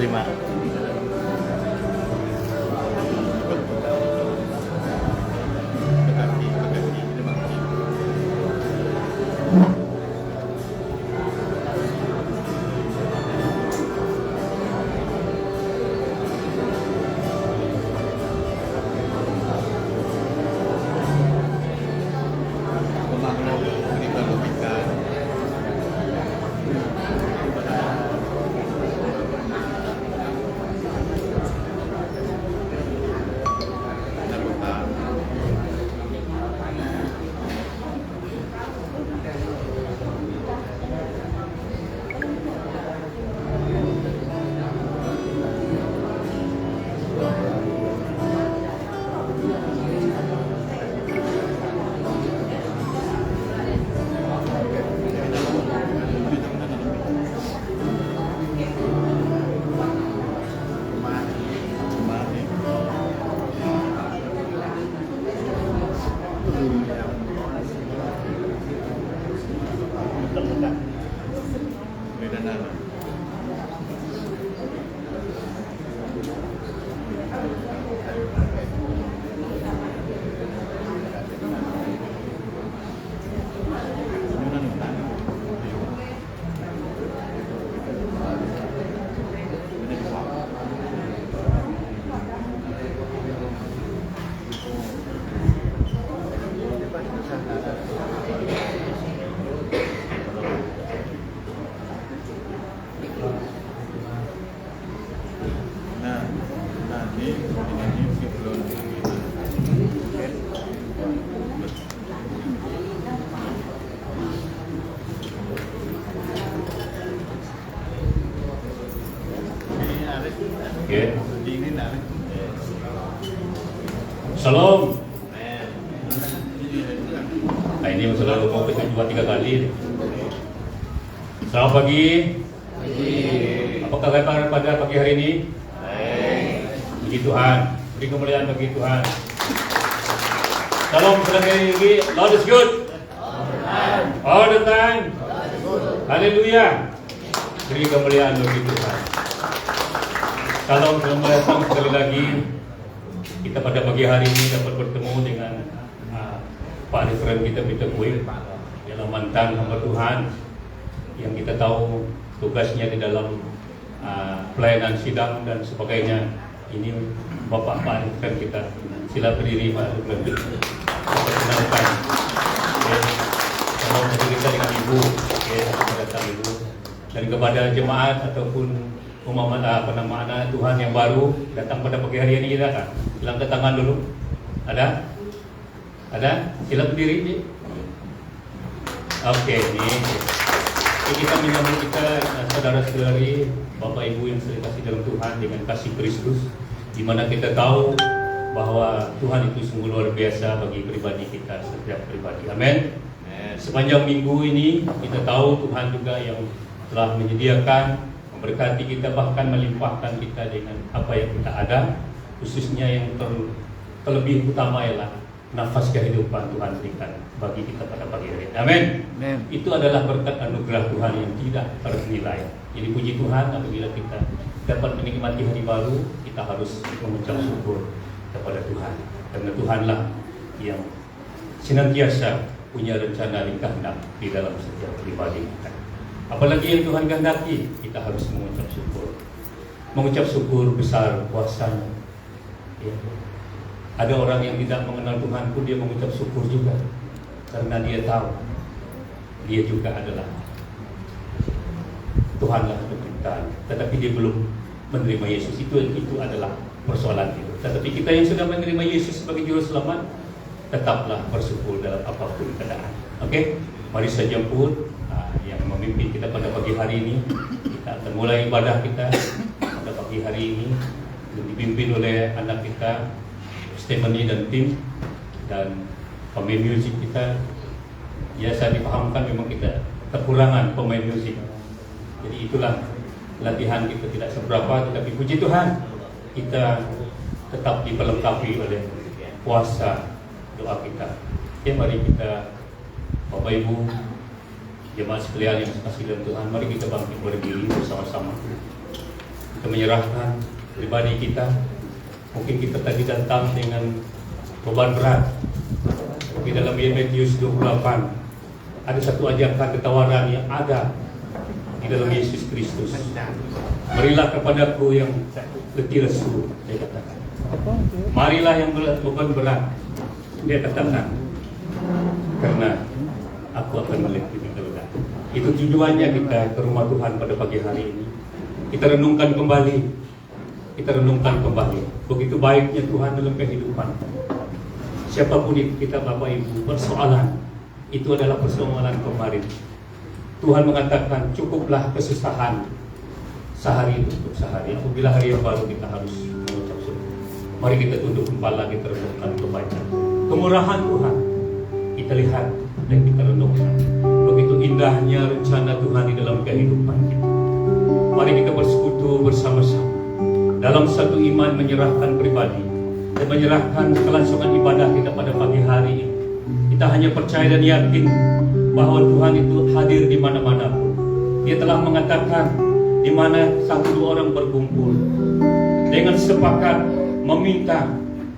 5. Okay. Shalom. Nah, ini selalu mau petik 2-3 kali. Selamat pagi. Apa kabar pada pagi hari ini? Puji Tuhan. Beri kemuliaan bagi Tuhan. Shalom sekali lagi. Lord is good. All the time. Haleluya. Beri kemuliaan bagi Tuhan. Shalom, selamat datang sekali lagi. Kita pada pagi hari ini dapat bertemu dengan Pak Reverend kita Peter Kuih, adalah mantan hamba Tuhan yang kita tahu tugasnya di dalam pelayanan sidang dan sebagainya. Ini Bapak Pak Reverend kita. Sila berdiri Pak Reverend. Perkenalkan. Shalom kita dengan Ibu. Selamat datang Ibu. Dan kepada jemaat ataupun umat anak Tuhan yang baru datang pada pagi hari ini, kita kan silang ke tangan dulu. Ada silang berdiri. Oke, ini kita menyambut kita saudara-saudari Bapak Ibu yang saya kasih dalam Tuhan dengan kasih Kristus, di mana kita tahu bahwa Tuhan itu sungguh luar biasa bagi pribadi kita, setiap pribadi. Amin. Sepanjang minggu ini kita tahu Tuhan juga yang telah menyediakan, memberkati kita, bahkan melimpahkan kita dengan apa yang kita ada, khususnya yang terlebih utama ialah nafas kehidupan Tuhan berikan bagi kita pada pagi hari. Amin. Itu adalah berkat anugerah Tuhan yang tidak ternilai. Jadi puji Tuhan, apabila kita dapat menikmati hari baru, kita harus mengucap syukur kepada Tuhan, karena Tuhanlah yang senantiasa punya rencana dan kehendak di dalam setiap pribadi kita. Apalagi yang Tuhan kehendaki, kita harus mengucap syukur. Mengucap syukur besar kuasanya. Ya. Ada orang yang tidak mengenal Tuhan pun dia mengucap syukur juga, karena dia tahu dia juga adalah Tuhanlah penciptaan. Tetapi dia belum menerima Yesus. Itu adalah persoalan itu. Tetapi kita yang sudah menerima Yesus sebagai juru selamat, tetaplah bersyukur dalam apapun keadaan. Oke? Mari saja pun yang memimpin kita pada pagi hari ini, kita akan mulai ibadah kita pada pagi hari ini yang dipimpin oleh anak kita Stephanie dan tim, dan pemain musik kita. Biasa dipahamkan memang kita kekurangan pemain musik, jadi itulah latihan kita tidak seberapa, tetapi puji Tuhan kita tetap diperlengkapi oleh kuasa doa kita. Oke, mari kita Bapak Ibu jemaat sekalian yang kasih dalam Tuhan, mari kita bangkit berdiri bersama-sama. Kita menyerahkan pribadi kita. Mungkin kita tadi datang dengan beban berat. Di dalam Matius 28 ada satu ajakan ketawaran yang ada di dalam Yesus Kristus. Marilah kepadaku yang letih lesu, dia katakan. Marilah yang beban berat, dia katakan, karena aku akan meliput lega. Itu tujuannya kita ke rumah Tuhan pada pagi hari ini. Kita renungkan kembali. Begitu baiknya Tuhan dalam kehidupan. Siapapun itu kita, Bapak Ibu, persoalan itu adalah persoalan kemarin. Tuhan mengatakan cukuplah kesusahan sehari untuk sehari. Apabila hari yang baru kita harus mengucap syukur. Mari kita tunduk kepala, kita renungkan kebaikan, kemurahan Tuhan. Kita lihat dan kita renungkan. Begitu indahnya rencana Tuhan di dalam kehidupan kita. Mari kita bersekutu bersama-sama dalam satu iman, menyerahkan pribadi dan menyerahkan kelangsungan ibadah kita pada pagi hari ini. Kita hanya percaya dan yakin bahwa Tuhan itu hadir di mana-mana pun. Dia telah mengatakan di mana satu dua orang berkumpul dengan sepakat meminta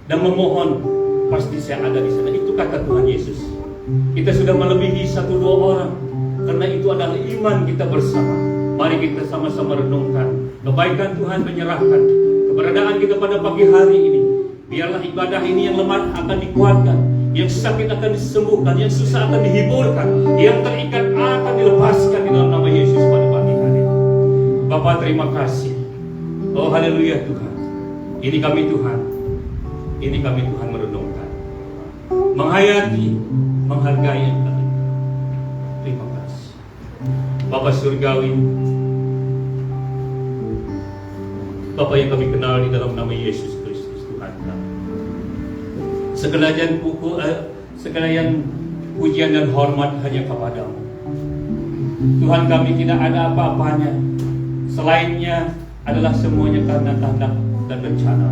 dan memohon, pasti saya ada di sana. Itu kata Tuhan Yesus. Kita sudah melebihi satu dua orang, karena itu adalah iman kita bersama. Mari kita sama-sama renungkan kebaikan Tuhan, menyerahkan keberadaan kita pada pagi hari ini. Biarlah ibadah ini yang lemah akan dikuatkan, yang sakit akan disembuhkan, yang susah akan dihiburkan, yang terikat akan dilepaskan di dalam nama Yesus pada pagi hari. Bapa, terima kasih. Oh haleluya Tuhan. Ini kami Tuhan merenungkan, menghayati, menghargai yang kami. Terima kasih Bapa Surgawi, Bapa yang kami kenal di dalam nama Yesus Kristus Tuhan kami. Segala yang pujian dan hormat hanya kepadamu Tuhan. Kami tidak ada apa-apanya, selainnya adalah semuanya karena kehendak dan rencana.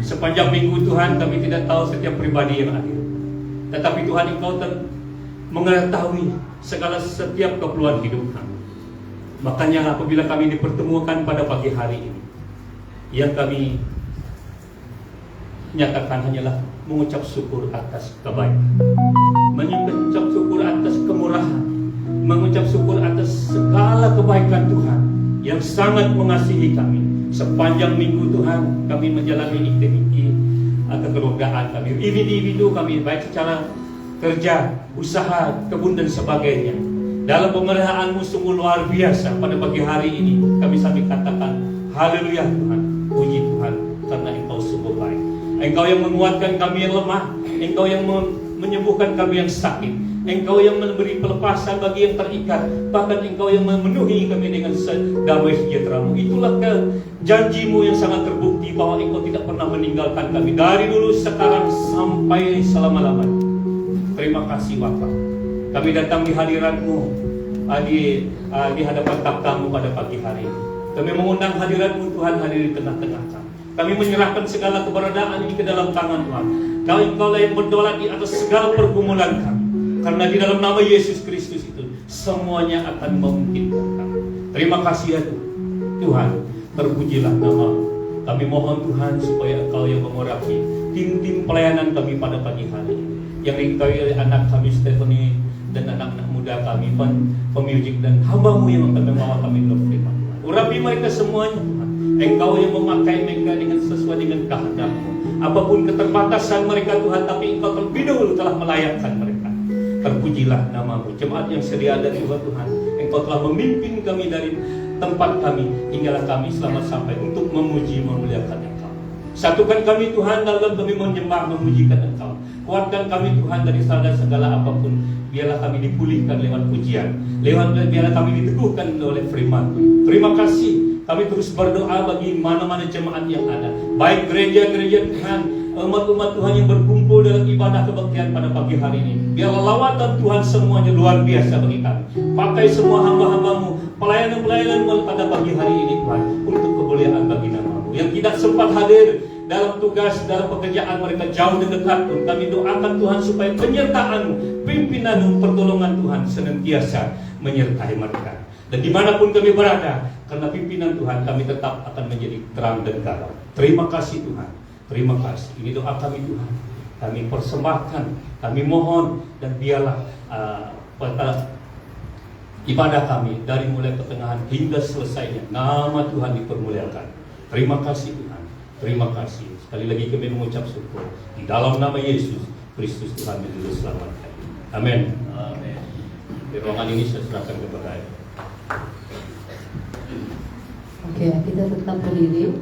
Sepanjang minggu Tuhan, kami tidak tahu setiap pribadi yang hadir, tetapi Tuhan Engkau mengetahui setiap keperluan hidup kami. Makanya apabila kami dipertemukan pada pagi hari ini, yang kami nyatakan hanyalah mengucap syukur atas kebaikan, mengucap syukur atas kemurahan, mengucap syukur atas segala kebaikan Tuhan yang sangat mengasihi kami. Sepanjang minggu Tuhan, kami menjalani aktiviti atau kerogaan kami, individu kami, baik secara kerja, usaha, kebun dan sebagainya. Dalam pemeliharaan-Mu sungguh luar biasa. Pada pagi hari ini kami sambil katakan haleluya Tuhan, puji Tuhan, karena Engkau sungguh baik. Engkau yang menguatkan kami yang lemah, Engkau yang menyembuhkan kami yang sakit, Engkau yang memberi pelepasan bagi yang terikat, bahkan Engkau yang memenuhi kami dengan damai sejahtera-Mu. Itulah janji-Mu yang sangat terbukti bahwa Engkau tidak pernah meninggalkan kami dari dulu, sekarang, sampai selama-lamanya. Terima kasih Bapa. Kami datang di hadirat-Mu, di hadapan takhta-Mu pada pagi hari ini. Kami mengundang hadirat-Mu Tuhan, hadir di tengah-tengah kami. Kami menyerahkan segala keberadaan ini ke dalam tangan Tuhan. Engkau yang berdaulat di atas segala pergumulan kami. Karena di dalam nama Yesus Kristus itu semuanya akan memungkinkan kami. Terima kasih ya Tuhan. Terpujilah nama-Mu. Kami mohon Tuhan supaya Engkau yang mengurapi tim-tim pelayanan kami pada pagi hari ini. Yang diketahui oleh anak kami Stephanie dan anak-anak muda kami, pemusik dan hamba-Mu yang akan membawa kami dalam firman Tuhan. Urapi mereka semuanya Tuhan. Engkau yang memakai mereka dengan sesuai dengan kehendak-Mu. Apapun keterbatasan mereka Tuhan, tapi Engkau terlebih dahulu telah melayakkan mereka. Terpujilah nama-Mu. Jemaat yang sedia ada juga Tuhan, Engkau telah memimpin kami dari tempat kami, hinggalah kami selamat sampai untuk memuji memuliakan Engkau. Satukan kami Tuhan dalam kami menyembah memujikan Engkau. Kuatkan kami Tuhan dari segala apapun. Biarlah kami dipulihkan lewat pujian, biarlah kami diteguhkan oleh firman-Mu. Terima kasih. Kami terus berdoa bagi mana-mana jemaat yang ada, baik gereja-gereja Tuhan, umat-umat Tuhan yang berkumpul dalam ibadah kebaktian pada pagi hari ini. Biarlah lawatan Tuhan semuanya luar biasa bagi kami. Pakai semua hamba-hamba-Mu, pelayanan-pelayanan-Mu pada pagi hari ini Tuhan, untuk kemuliaan bagi nama-Mu. Yang tidak sempat hadir dalam tugas, dalam pekerjaan mereka jauh dan dekat pun, kami doakan Tuhan supaya penyertaan-Mu, pimpinan-Mu, pertolongan Tuhan senantiasa menyertai mereka. Dan dimanapun kami berada, karena pimpinan Tuhan, kami tetap akan menjadi terang dan garam. Terima kasih Tuhan, terima kasih. Ini doa kami Tuhan, kami persembahkan, kami mohon, dan biarlah ibadah kami dari mulai pertengahan hingga selesainya, nama Tuhan dipermuliakan. Terima kasih Tuhan, terima kasih. Sekali lagi kami mengucap syukur di dalam nama Yesus Kristus Tuhan dan Juru Selamat kami. Amin. Amin. Di ruangan ini saya serahkan kepada Anda. Oke, kita tetap berdiri.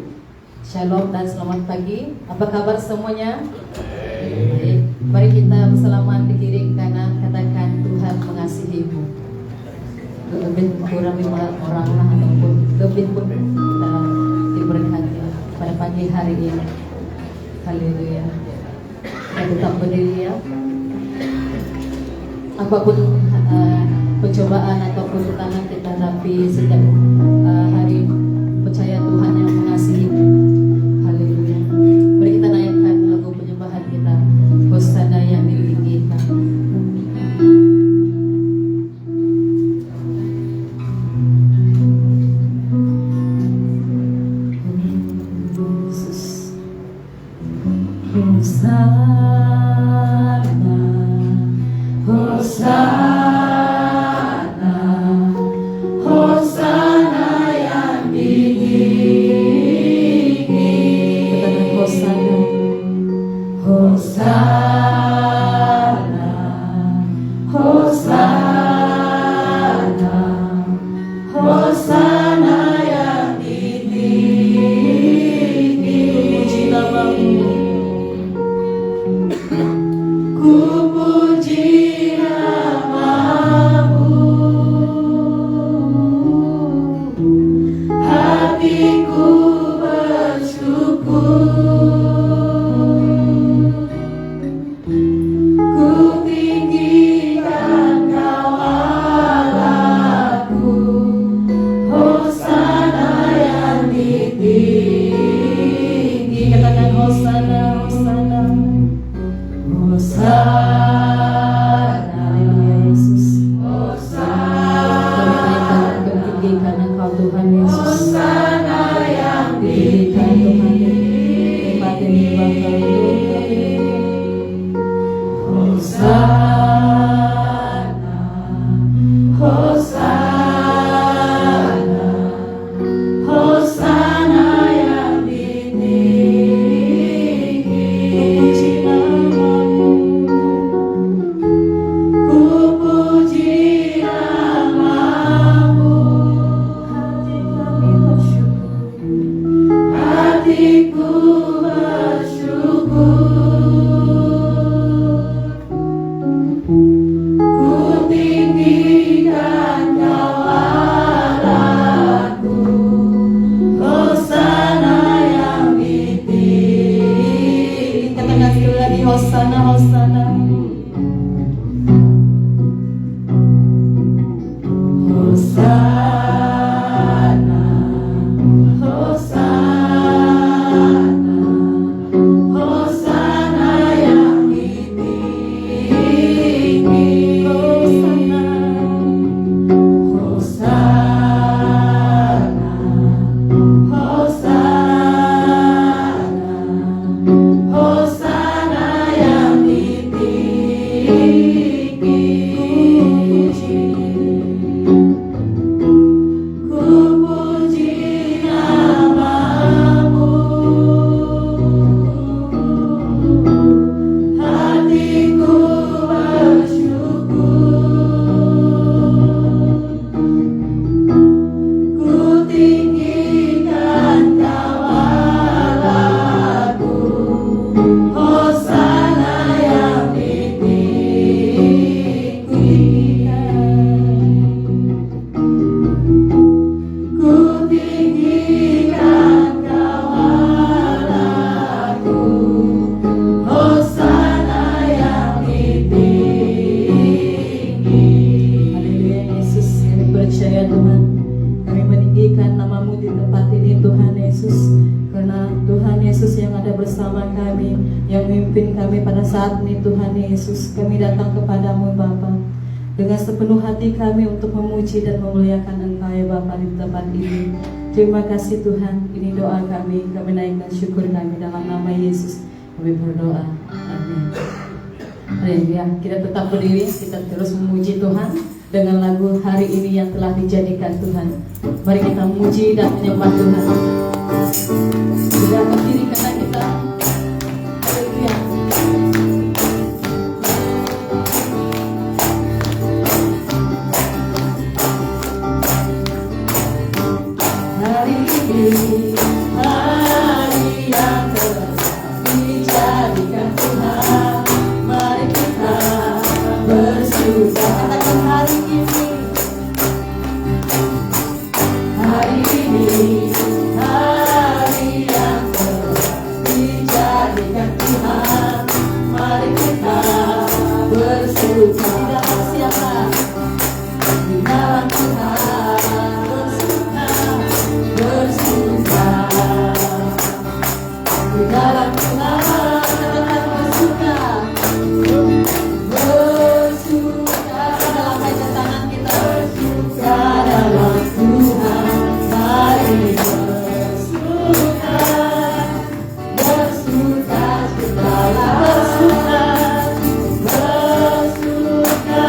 Shalom dan selamat pagi. Apa kabar semuanya? Baik. Mari kita bersalaman di kiri kanan, katakan Tuhan mengasihimu. Lebih kurang 5 orang lah, ataupun lebih pun kita diberkati pada pagi hari ini. Haleluya. Kita tetap berdiri ya. Apapun pencobaan ataupun tantangan kita hadapi setiap hari, percaya Tuhan yang mengasihi. Haleluya. Mari kita naikkan lagu penyembahan kita, Hosana yang ditinggikan. Dengan sepenuh hati kami untuk memuji dan memuliakan Engkau. ya Bapa di tempat ini. Terima kasih Tuhan, ini doa kami naikkan syukur kami dalam nama Yesus. Kami berdoa, amin. Ya, kita tetap berdiri, kita terus memuji Tuhan dengan lagu hari ini yang telah dijadikan Tuhan. Mari kita memuji dan menyembah Tuhan. Sudah berdiri karena kita, haleluya. Hari ini, hari yang telah dijadikan Tuhan. Mari kita bersuka. Katakan hari ini, hari ini, hari yang telah dijadikan Tuhan. Mari kita bersuka. Tidak siapa di dalam Tuhan. Bersuka di dalam Tuhan. Katakan bersuka. Bersuka dalam ayat tangan kita. Bersuka dalam Tuhan. Mari bersuka. Bersuka citalah. Bersuka. Bersuka.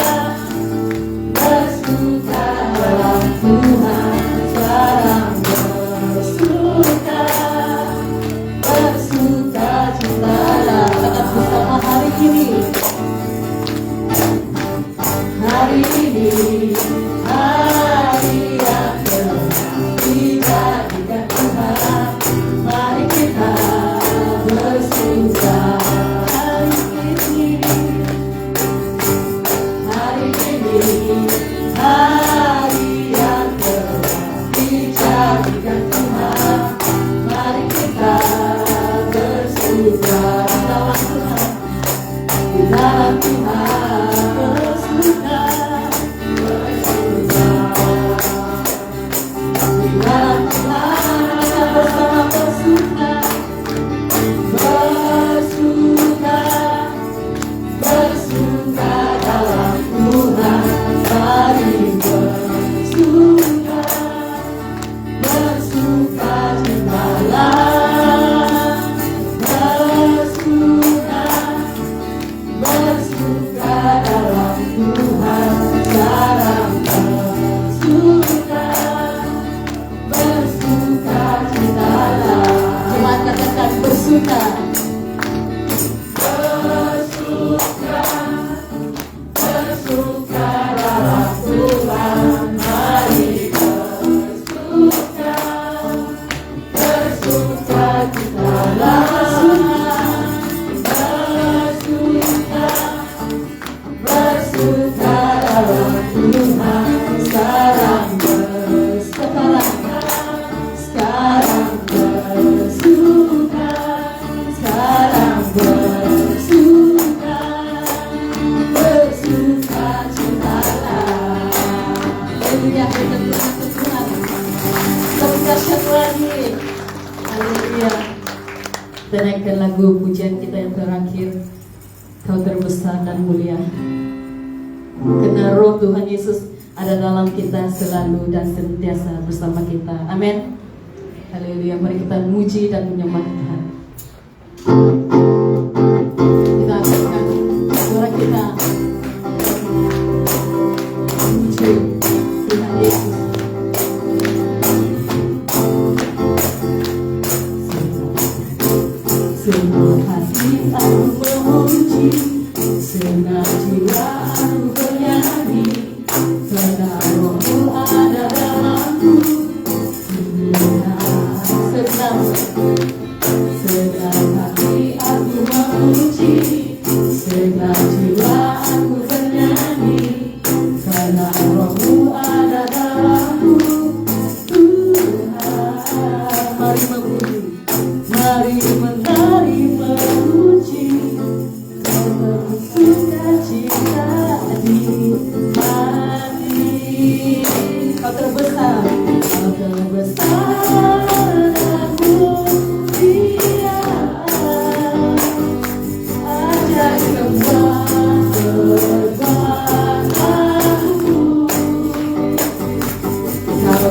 Bersuka dalam Tuhan. Sekarang bersuka. Bersuka citalah. Katakan bersama hari ini. Hari ini, hari yang telah dijadikan Tuhan. Mari kita bersuka. Hari ini, hari ini, hari yang telah dijadikan Tuhan. Mari kita bersuka dalam Tuhan. Di dalam Tuhan bersuka, bersuka. Di dalam Tuhan kita bersama bersuka, bersuka, bersuka dalam Tuhan. Mari bersuka, bersuka citalah. Bersuka, bersuka dalam Tuhan. Sekarang bersuka, bersuka citalah. Jemaat katakan bersuka. Bersuka, bersuka dalam Tuhan. Mari bersuka, bersuka citalah. Bersuka dalam Tuhan. Sekarang bersuka, sekarang bersuka, sekarang bersuka, bersuka citalah. Haleluya, kita Tuhan. Lebih dahsyat lagi. Haleluya. Kita naikkan lagu pujian kita yang terakhir. Kau terbesar dan mulia. Karena roh Tuhan Yesus ada dalam kita selalu dan senantiasa bersama kita. Amin. Haleluya. Mari kita muji dan menyembah Tuhan. Kita angkatkan suara kita. Muji Tuhan Yesus. Senang hati aku memuji, senang jiwa aku bernyanyi, karena rohmu ada dalamku. Senang hati aku memuji, senang jiwa aku bernyanyi, karena rohmu ada dalamku. Tuhan, mari memuji, mari memuji, kau bersuka cita di hati. Kau terbesar dan mulia. Ajaib semua serba aku. Kau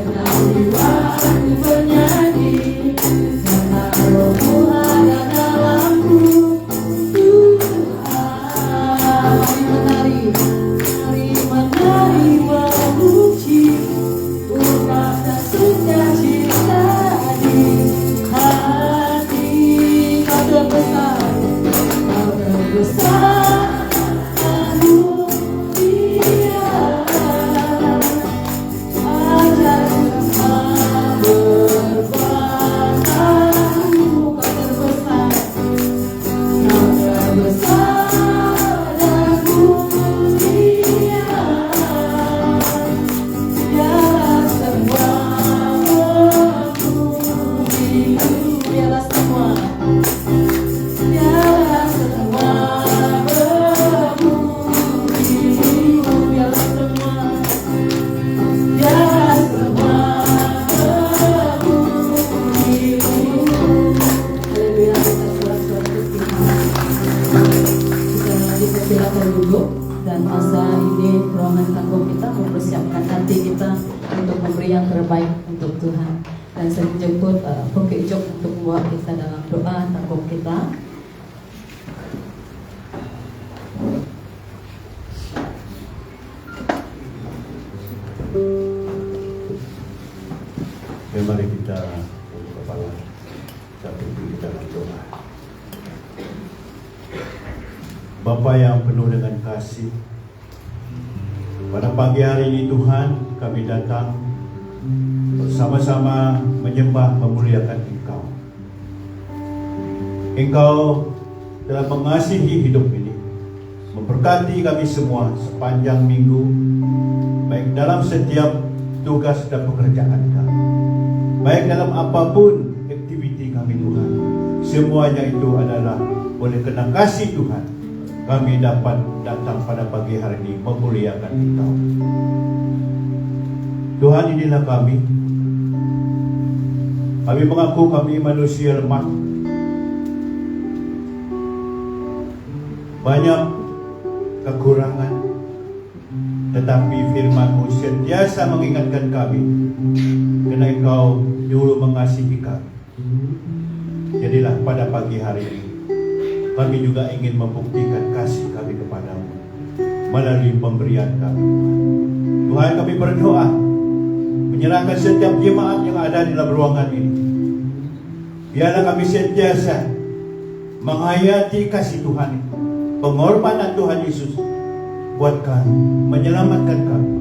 jiwaku bernyanyi karena rohmu ada dalamku. Tuhan, mari menari memuji, ungkapkan sukacita di hati. Kau terbesar, kau terbesar dunia. Ajarku semua berbuatanmu. Kau terbesar, kau terbesar dunia. Biarlah semua memuji-Mu. Biarlah semua, biarlah semua memuji-Mu. Biarlah semua, biarlah semua memuji-Mu. Haleluya, kita suara-suara kita silakan duduk. Dan masa ini ruangan tanggung kita mempersiapkan hati kita untuk memberi yang terbaik untuk Tuhan. Dan saya menjemput Bukit Jok untuk membawa kita dalam doa tanggung kita. Mari kita tunduk kepala dan berdiri dalam doa. Bapa yang penuh dengan kasih, pada pagi hari ini Tuhan kami datang bersama-sama menyembah memuliakan Engkau. Engkau telah mengasihi hidup ini, memberkati kami semua sepanjang minggu, baik dalam setiap tugas dan pekerjaan kami, baik dalam apapun aktiviti kami Tuhan. Semuanya itu adalah oleh karena kasih Tuhan kami dapat datang pada pagi hari ini memuliakan Engkau. Tuhan, inilah kami. Kami mengaku kami manusia lemah, banyak kekurangan, tetapi firman-Mu sentiasa mengingatkan kami karena Engkau dulu mengasihi kami. Jadilah pada pagi hari ini kami juga ingin membuktikan kasih kami kepadamu melalui pemberian kami. Tuhan, kami berdoa menyerahkan setiap jemaat yang ada di dalam ruangan ini. Biarlah kami sentiasa menghayati kasih Tuhan, pengorbanan Tuhan Yesus buat kami, menyelamatkan kami.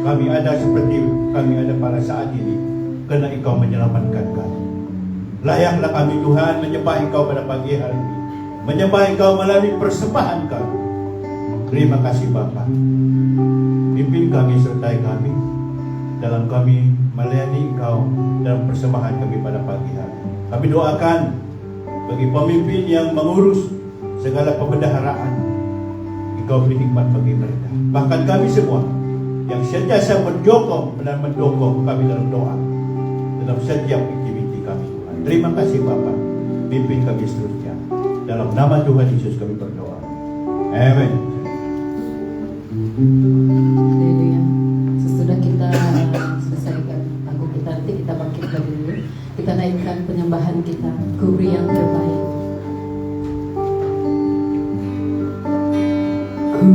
Kami ada seperti kami ada pada saat ini karena Engkau menyelamatkan kami. Layaklah kami Tuhan menyembah Engkau pada pagi hari ini, menyembah Engkau melalui persembahan kami. Terima kasih Bapa. Pimpin kami, sertai kami dalam kami melayani Engkau dalam persembahan kami pada pagi hari. Kami doakan bagi pemimpin yang mengurus segala pembendaharaan, Engkau beri hikmat bagi mereka. Bahkan kami semua yang sentiasa mendukung dan mendukung kami dalam doa, dalam setiap aktiviti kami Tuhan. Terima kasih Bapa. Pimpin kami seterusnya. Dalam nama Tuhan Yesus kami berdoa. Amin. Haleluya. Sesudah kita selesaikan tanggung kita, nanti kita bangkit lagi dulu. Kita naikkan penyembahan kita, Ku beri yang terbaik. Ku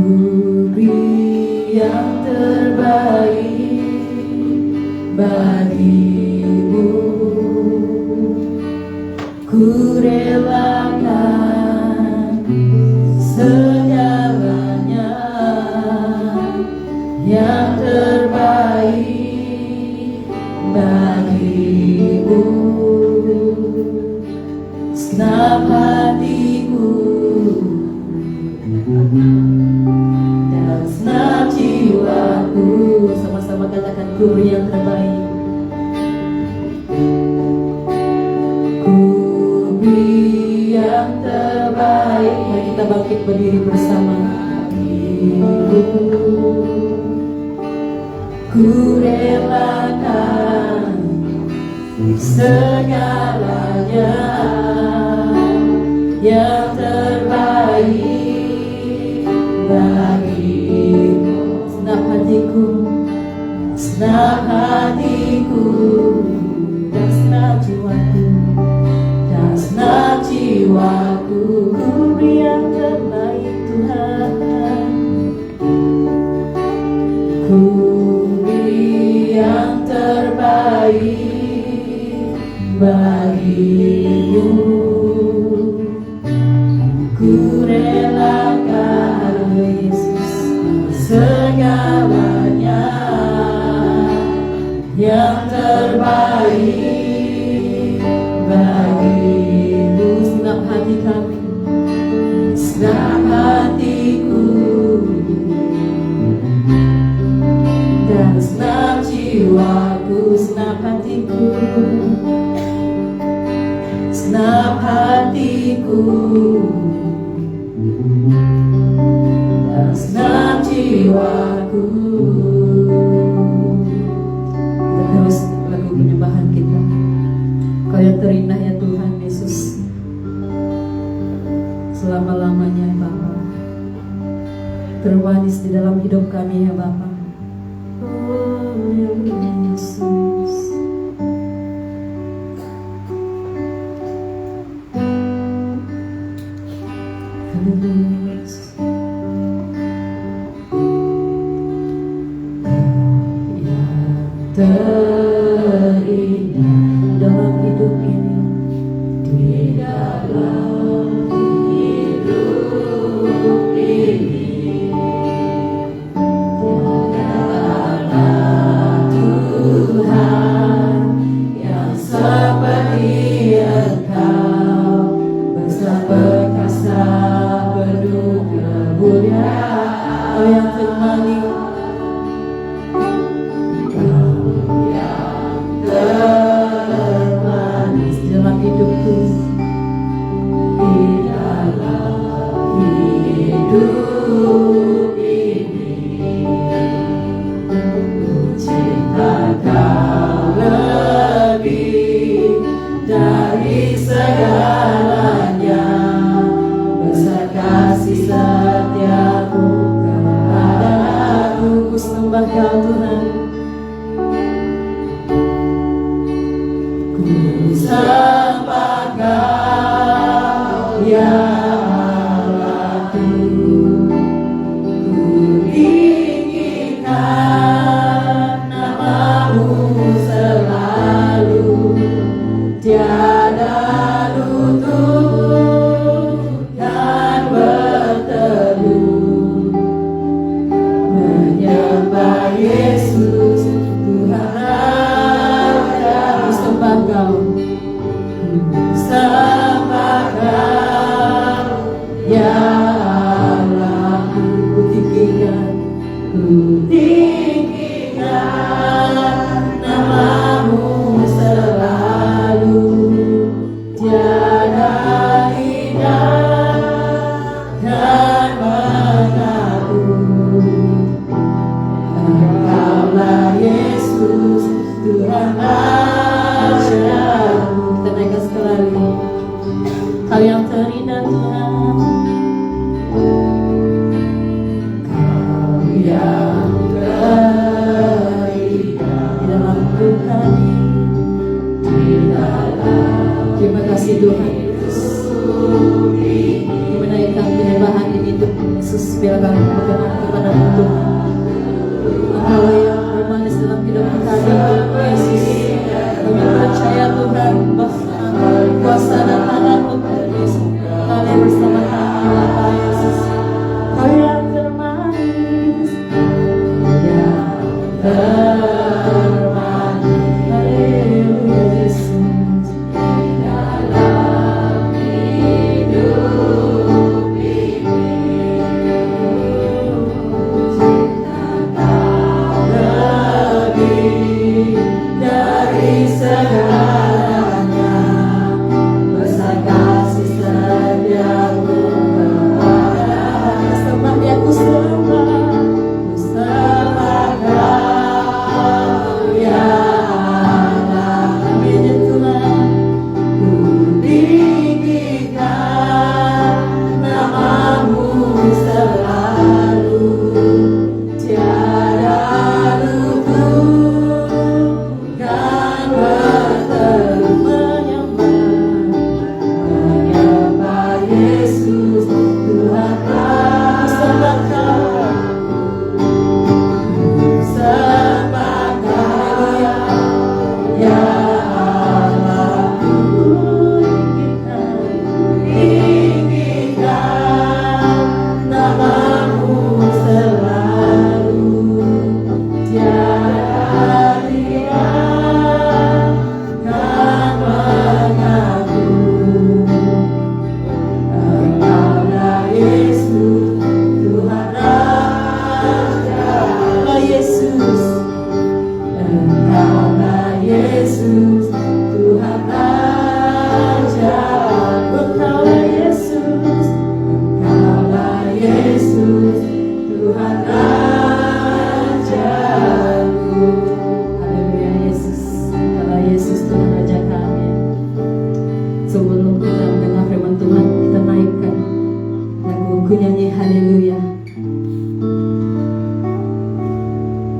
beri yang terbaik bagimu. Ku relakan segalanya, yang terbaik bagimu. Segenap hatiku dan segenap jiwaku, sama-sama katakan ku beri yang terbaik. Ku beri yang terbaik. Mari kita bangkit berdiri bersama. Ku relakan segalanya, yang terbaik bagimu. Segenap hatiku senang hatiku dan senang jiwaku, dan senang jiwaku, ku beri yang terbaik Tuhan, ku beri yang terbaik bagimu, ku relakan Yesus segalanya, yang terbaik bagimu. Senang hati kami, senang hatiku, dan senang jiwaku, senang hatiku, senang hatiku, dan senang jiwaku. Kita terus lagu penyembahan kita. Kau yang terindah ya Tuhan Yesus, selama-lamanya ya Bapa, termanis di dalam hidup kami ya Bapa. Oh Yesus, Yesus, yang terindah dalam hidup ini, di dalam hidup ini, tiadalah Tuhan yang seperti Engkau, besar perkasa penuh kemuliaan. Kau yang termanis, termanis dalam hidupku, di dalam hidup ini, ku cinta Kau lebih dari segalanya, besar kasih setiamu kepadaku. Ku sembah Kau Tuhan, ku sembah Kau ya Allahku, ku tinggikan nama-Mu selalu, tiada lutut dan berteduh, menyembah Yesus Tuhan. Ku sembah Kau, ku sembah Kau ya Allahku, ku tinggikan nama-Mu selalu, tiada indah dan mengaku. Engkaulah Yesus Tuhan ajaibku. Kita naikkan sekali lagi. Kau yang terindah Tuhan, Kau yang terindah di dalam hidup kami, di dalam. Terima kasih Tuhan Yesus, menaikkan penyembahan ini Tuhan Yesus. Biar kami berkenan kepada-Mu Tuhan, Engkau yang bermanis dalam hidup kami Tuhan Yesus.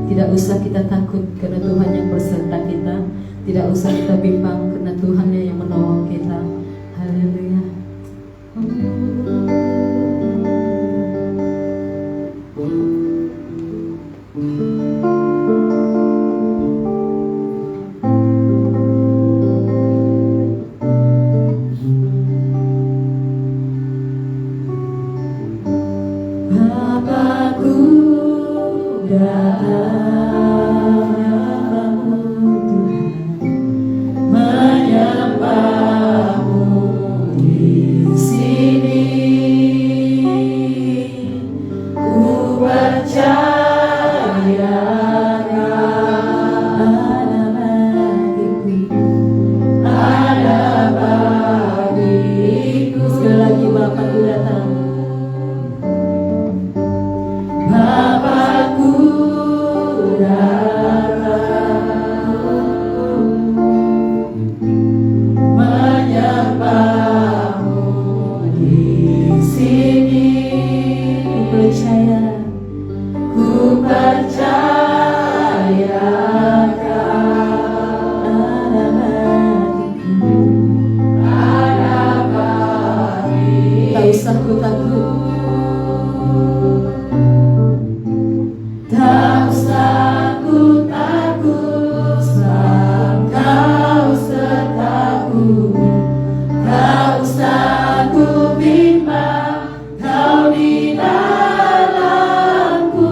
Tidak usah kita takut karena Tuhan yang berserta kita. Tidak usah kita bimbang karena Tuhan yang menolong kita. Haleluya. Bapakku datang menyembahmu Tuhan, menyembahmu di sini. Ku percaya ada bagiku, ada bagiku. Sekali lagi Bapakku datang. Bapakku datang menyembahmu di sini. Ku percaya ada bagiku, ada bagiku. Tak usah ku takut. Tak usah ku takut, sebab Kau sertaku. Tak usah ku bimbang, Kau di dalamku.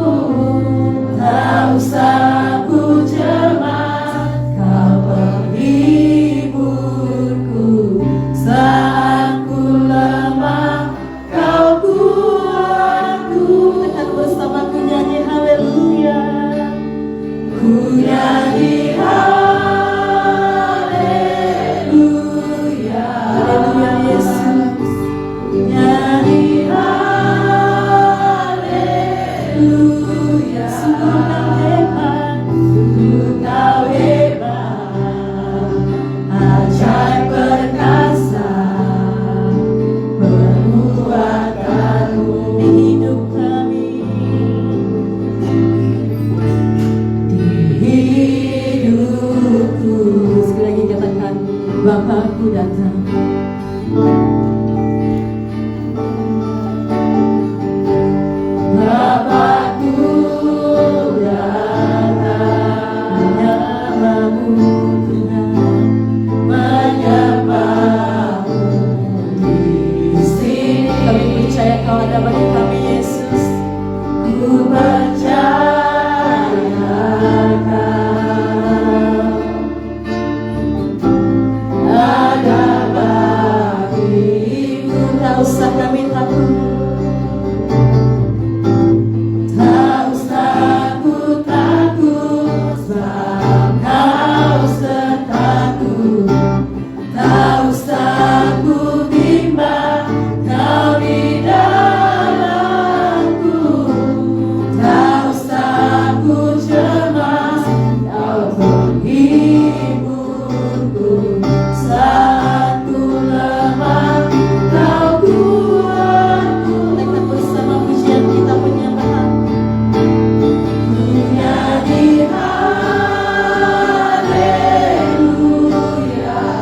Tak usah ku cemas, Kau penghiburku. Saat ku lemah, Kau kuatku. Tetap bersamaku nyanyi haleluya. Ku nyanyi haleluya. Haleluya Yesus. Nyanyi haleluya. Sungguh Kau hebat, sungguh Kau hebat. Ajaib perkasa perbuatanmu di hidup kami. Hidupku. Sekali lagi katakan, Bapakku datang. Bapakku datang menyembahmu Tuhan, menyembahmu di sini. Kami percaya Kau ada bagi kami Yesus. Ku percaya ada bagimu. Tak usah kami takut. Tak usah ku takut, sebab Kau sertaku. Tak usah ku bimbang, Kau di dalamku. Tak usah ku cemas, Kau penghiburku. Saat ku lemah, Kau kuatku. Tetap bersama pujian kita penyembahan. Ku nyanyi haleluya,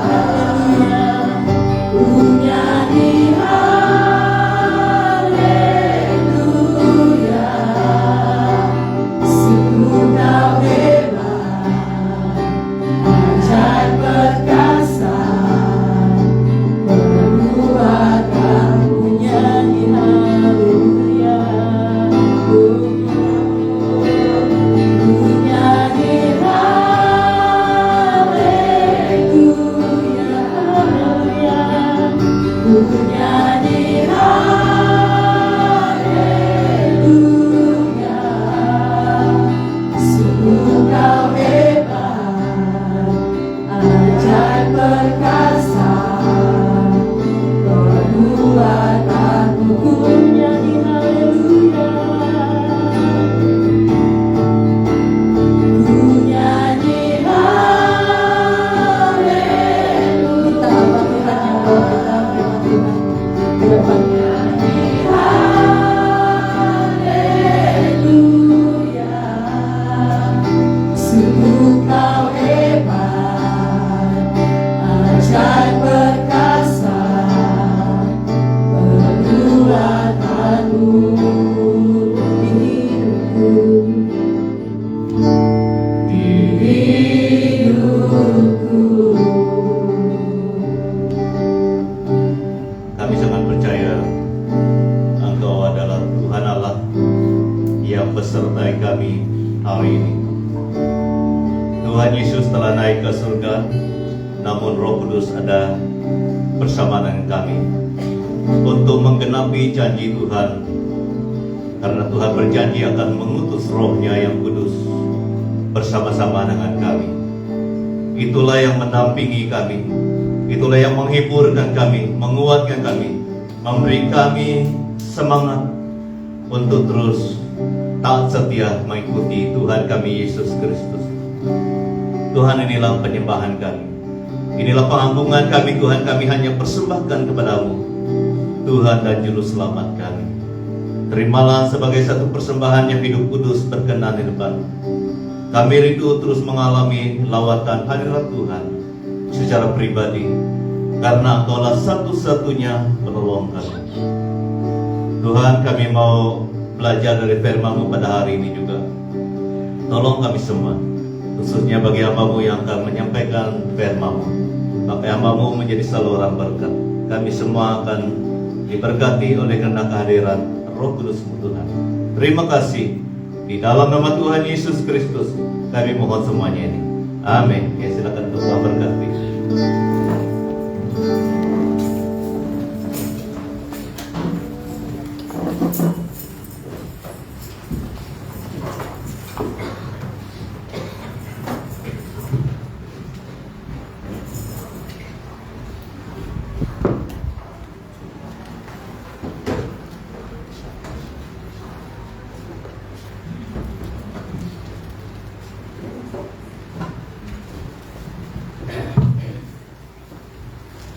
haleluya. Ku nyanyi haleluya. Sungguh Kau hebat, ajaib perkasa perbuatanmu. Nyanyi haleluya. Ku nyanyi haleluya, haleluya. Ku nyanyi haleluya. Sungguh Tuhan Yesus telah naik ke surga, namun Roh Kudus ada bersama dengan kami untuk menggenapi janji Tuhan. Karena Tuhan berjanji akan mengutus Roh-Nya yang kudus bersama-sama dengan kami. Itulah yang mendampingi kami, itulah yang menghiburkan kami, menguatkan kami, memberi kami semangat untuk terus taat setia mengikuti Tuhan kami Yesus Kristus. Tuhan, inilah penyembahan kami, inilah pengampungan kami. Tuhan, kami hanya persembahkan kepadamu, Tuhan dan Juru Selamat kami. Terimalah sebagai satu persembahan yang hidup kudus berkenan di depan. Kami rindu terus mengalami lawatan hadirat Tuhan secara pribadi, karena Engkaulah satu-satunya penolong kami. Tuhan, kami mau belajar dari firman-Mu pada hari ini juga. Tolong kami semua, khususnya bagi hamba-Mu yang akan menyampaikan firman-Mu. Maka hamba-Mu menjadi saluran berkat. Kami semua akan diberkati oleh karena kehadiran Roh Kudus-Mu Tuhan. Terima kasih. Di dalam nama Tuhan Yesus Kristus kami mohon semuanya ini. Amin. Ya, silakan Tuhan berkati.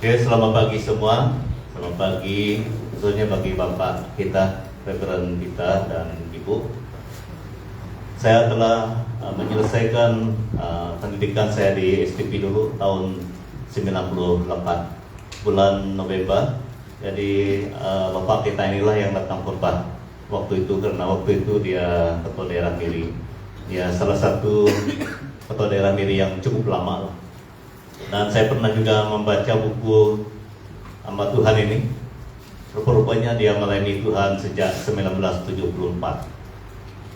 Oke, selamat pagi semua. Selamat pagi, khususnya bagi Bapak kita, Reverend kita dan Ibu. Saya telah menyelesaikan pendidikan saya di STP dulu tahun 98 bulan November. Jadi Bapak kita inilah yang datang korban waktu itu, karena waktu itu dia ketua daerah Miri. Dia salah satu ketua daerah Miri yang cukup lama lah. Dan saya pernah juga membaca buku hamba Tuhan ini. Rupa-rupanya dia melayani Tuhan sejak 1974.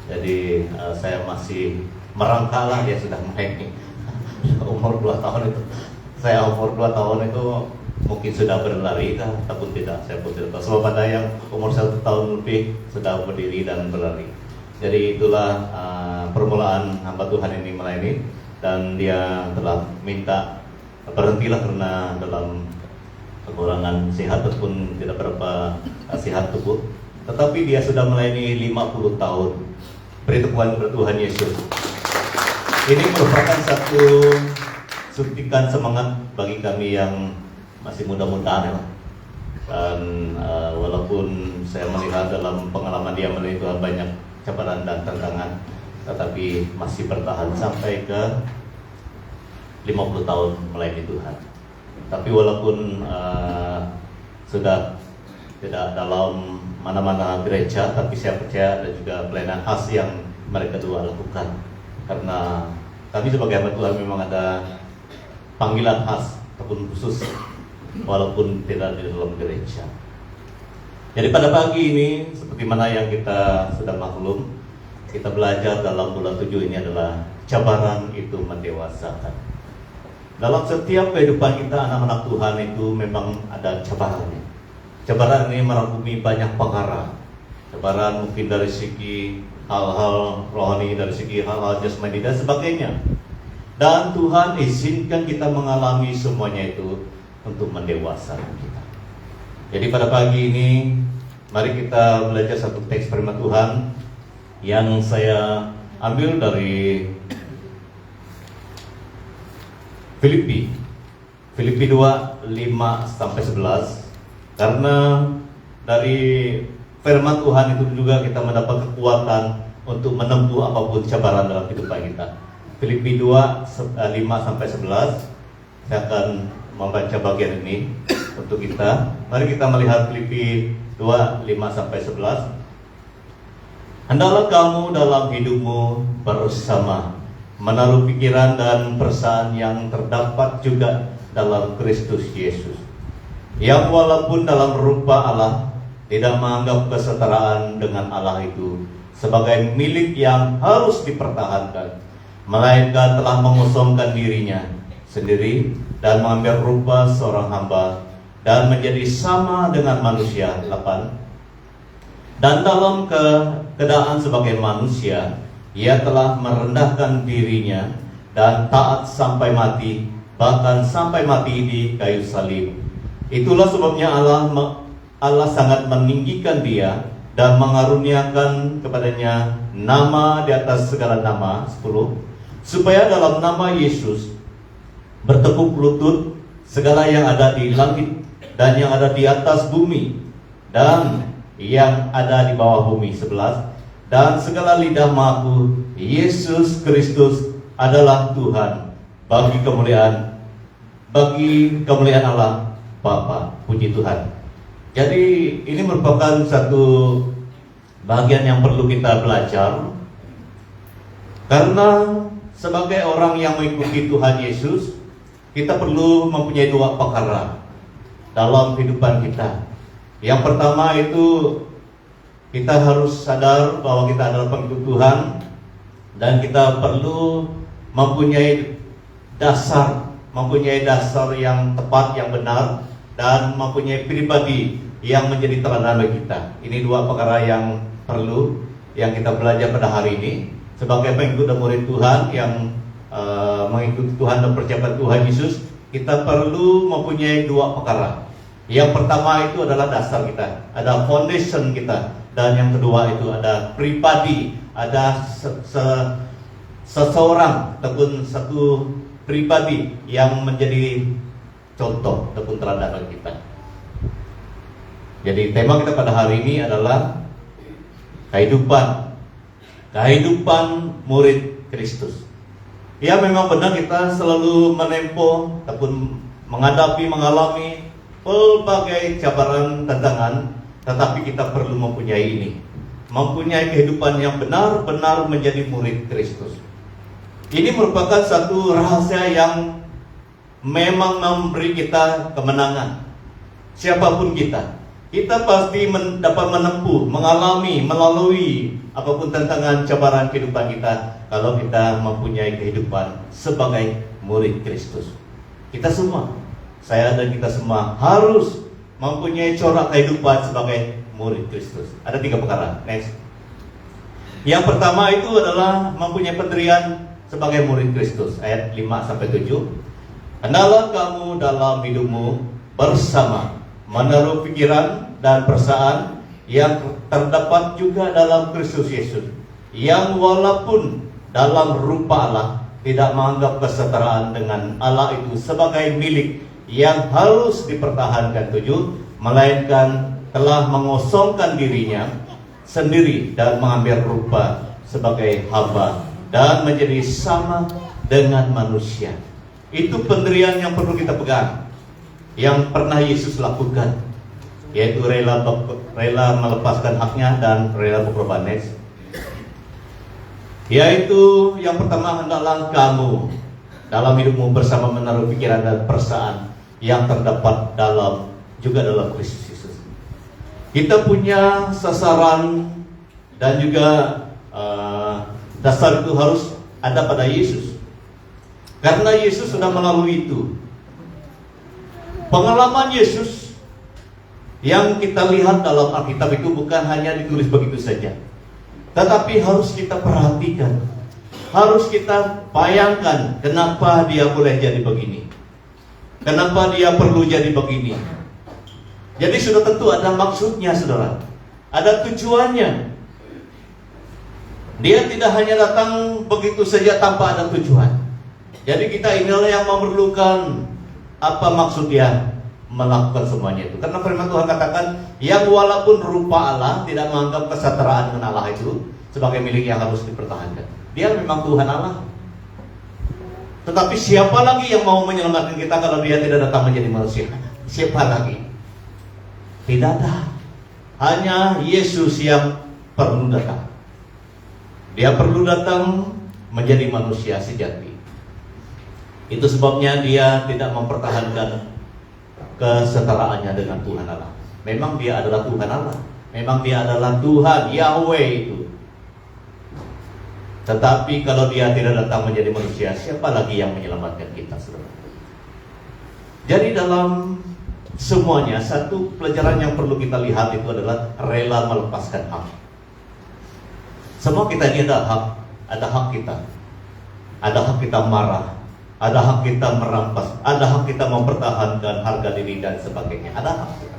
Jadi saya masih merangkak, dia sudah melayani. Umur 2 tahun itu. Saya umur 2 tahun itu mungkin sudah berlari kah? Takut tidak, saya pun tidak tahu. Sebab ada yang umur 1 tahun lebih sudah berdiri dan berlari. Jadi itulah permulaan hamba Tuhan ini melayani. Dan dia telah minta berhentilah karena dalam kekurangan sehat ataupun tidak berapa sehat tubuh. Tetapi dia sudah melayani 50 tahun. Beri tepukan kepada Tuhan Yesus. Ini merupakan satu suntikan semangat bagi kami yang masih muda-muda ya. Dan walaupun saya melihat dalam pengalaman dia melayani Tuhan banyak cabaran dan tantangan, tetapi masih bertahan sampai ke 50 tahun melayani Tuhan. Tapi walaupun sudah tidak dalam mana-mana gereja, tapi saya percaya ada juga pelayanan khas yang mereka dua lakukan. Karena kami sebagai hamba Tuhan memang ada panggilan khas ataupun khusus walaupun tidak di dalam gereja. Jadi pada pagi ini, seperti mana yang kita sudah maklum, kita belajar dalam bulan 7 ini adalah cabaran itu mendewasakan. Dalam setiap kehidupan kita anak-anak Tuhan itu memang ada cabarannya. Cabaran ini merangkumi banyak perkara. Cabaran mungkin dari segi hal-hal rohani, dari segi hal-hal jasmani dan sebagainya. Dan Tuhan izinkan kita mengalami semuanya itu untuk mendewasakan kita. Jadi pada pagi ini mari kita belajar satu teks firman Tuhan yang saya ambil dari Filipi 2, 5-11. Karena dari firman Tuhan itu juga kita mendapat kekuatan untuk menempuh apapun cabaran dalam kehidupan kita. Filipi 2, 5-11. Saya akan membaca bagian ini untuk kita. Mari kita melihat Filipi 2, 5-11. Hendaklah kamu dalam hidupmu bersama menaruh pikiran dan perasaan yang terdapat juga dalam Kristus Yesus, yang walaupun dalam rupa Allah tidak menganggap kesetaraan dengan Allah itu sebagai milik yang harus dipertahankan, melainkan telah mengosongkan dirinya sendiri dan mengambil rupa seorang hamba dan menjadi sama dengan manusia. 8. Dan dalam keadaan sebagai manusia, ia telah merendahkan dirinya dan taat sampai mati, bahkan sampai mati di kayu salib. Itulah sebabnya Allah sangat meninggikan dia dan mengaruniakan kepadanya nama di atas segala nama. 10. Supaya dalam nama Yesus bertekuk lutut segala yang ada di langit dan yang ada di atas bumi dan yang ada di bawah bumi. 11. Dan segala lidah mengaku Yesus Kristus adalah Tuhan bagi kemuliaan Allah Bapa. Puji Tuhan. Jadi ini merupakan satu bagian yang perlu kita belajar, karena sebagai orang yang mengikuti Tuhan Yesus, kita perlu mempunyai dua perkara dalam kehidupan kita. Yang pertama itu kita harus sadar bahwa kita adalah pengikut Tuhan, dan kita perlu mempunyai dasar yang tepat, yang benar, dan mempunyai pribadi yang menjadi teladan bagi kita. Ini dua perkara yang perlu yang kita belajar pada hari ini sebagai pengikut dan murid Tuhan yang mengikuti Tuhan dan percaya Tuhan Yesus. Kita perlu mempunyai dua perkara. Yang pertama itu adalah dasar kita, ada foundation kita, dan yang kedua itu ada pribadi, ada seseorang ataupun satu pribadi yang menjadi contoh ataupun teladan bagi kita. Jadi tema kita pada hari ini adalah kehidupan murid Kristus. Ya, memang benar kita selalu menempuh ataupun mengalami pelbagai cabaran, tantangan, tetapi kita perlu mempunyai kehidupan yang benar-benar menjadi murid Kristus. Ini merupakan satu rahasia yang memang memberi kita kemenangan. Siapapun kita pasti dapat menempuh, melalui apapun tantangan, cabaran kehidupan kita, kalau kita mempunyai kehidupan sebagai murid Kristus. Kita semua, saya dan kita semua harus mempunyai corak kehidupan sebagai murid Kristus. Ada 3 perkara. Next. Yang pertama itu adalah mempunyai pendirian sebagai murid Kristus. Ayat 5-7. Hendaklah kamu dalam hidupmu bersama menaruh pikiran dan perasaan yang terdapat juga dalam Kristus Yesus, yang walaupun dalam rupa Allah tidak menganggap kesetaraan dengan Allah itu sebagai milik yang harus dipertahankan, 7, melainkan telah mengosongkan dirinya sendiri dan mengambil rupa sebagai hamba dan menjadi sama dengan manusia. Itu pendirian yang perlu kita pegang, yang pernah Yesus lakukan, yaitu rela melepaskan haknya dan rela berkorban. Yaitu yang pertama, hendaklah kamu dalam hidupmu bersama menaruh pikiran dan perasaan yang terdapat dalam Kristus Yesus. Kita punya sasaran dan juga dasar itu harus ada pada Yesus, karena Yesus sudah melalui itu. Pengalaman Yesus yang kita lihat dalam Alkitab itu bukan hanya ditulis begitu saja, tetapi harus kita perhatikan, harus kita bayangkan kenapa dia boleh jadi begini, kenapa dia perlu jadi begini. Jadi sudah tentu ada maksudnya, saudara, ada tujuannya. Dia tidak hanya datang begitu saja tanpa ada tujuan. Jadi kita inilah yang memerlukan apa maksud dia melakukan semuanya itu. Karena firman Tuhan katakan, yang walaupun rupa Allah tidak menganggap kesetaraan dengan Allah itu sebagai milik yang harus dipertahankan. Dia memang Tuhan Allah. Tetapi siapa lagi yang mau menyelamatkan kita kalau dia tidak datang menjadi manusia? Siapa lagi? Tidak ada. Hanya Yesus yang perlu datang. Dia perlu datang menjadi manusia sejati. Itu sebabnya dia tidak mempertahankan kesetaraannya dengan Tuhan Allah. Memang dia adalah Tuhan Allah, memang dia adalah Tuhan Yahweh itu. Tetapi kalau dia tidak datang menjadi manusia, siapa lagi yang menyelamatkan kita, saudara? Jadi dalam semuanya, satu pelajaran yang perlu kita lihat itu adalah rela melepaskan hak. Semua kita ini ada hak kita. Ada hak kita marah, ada hak kita merampas, ada hak kita mempertahankan harga diri dan sebagainya. Ada hak kita.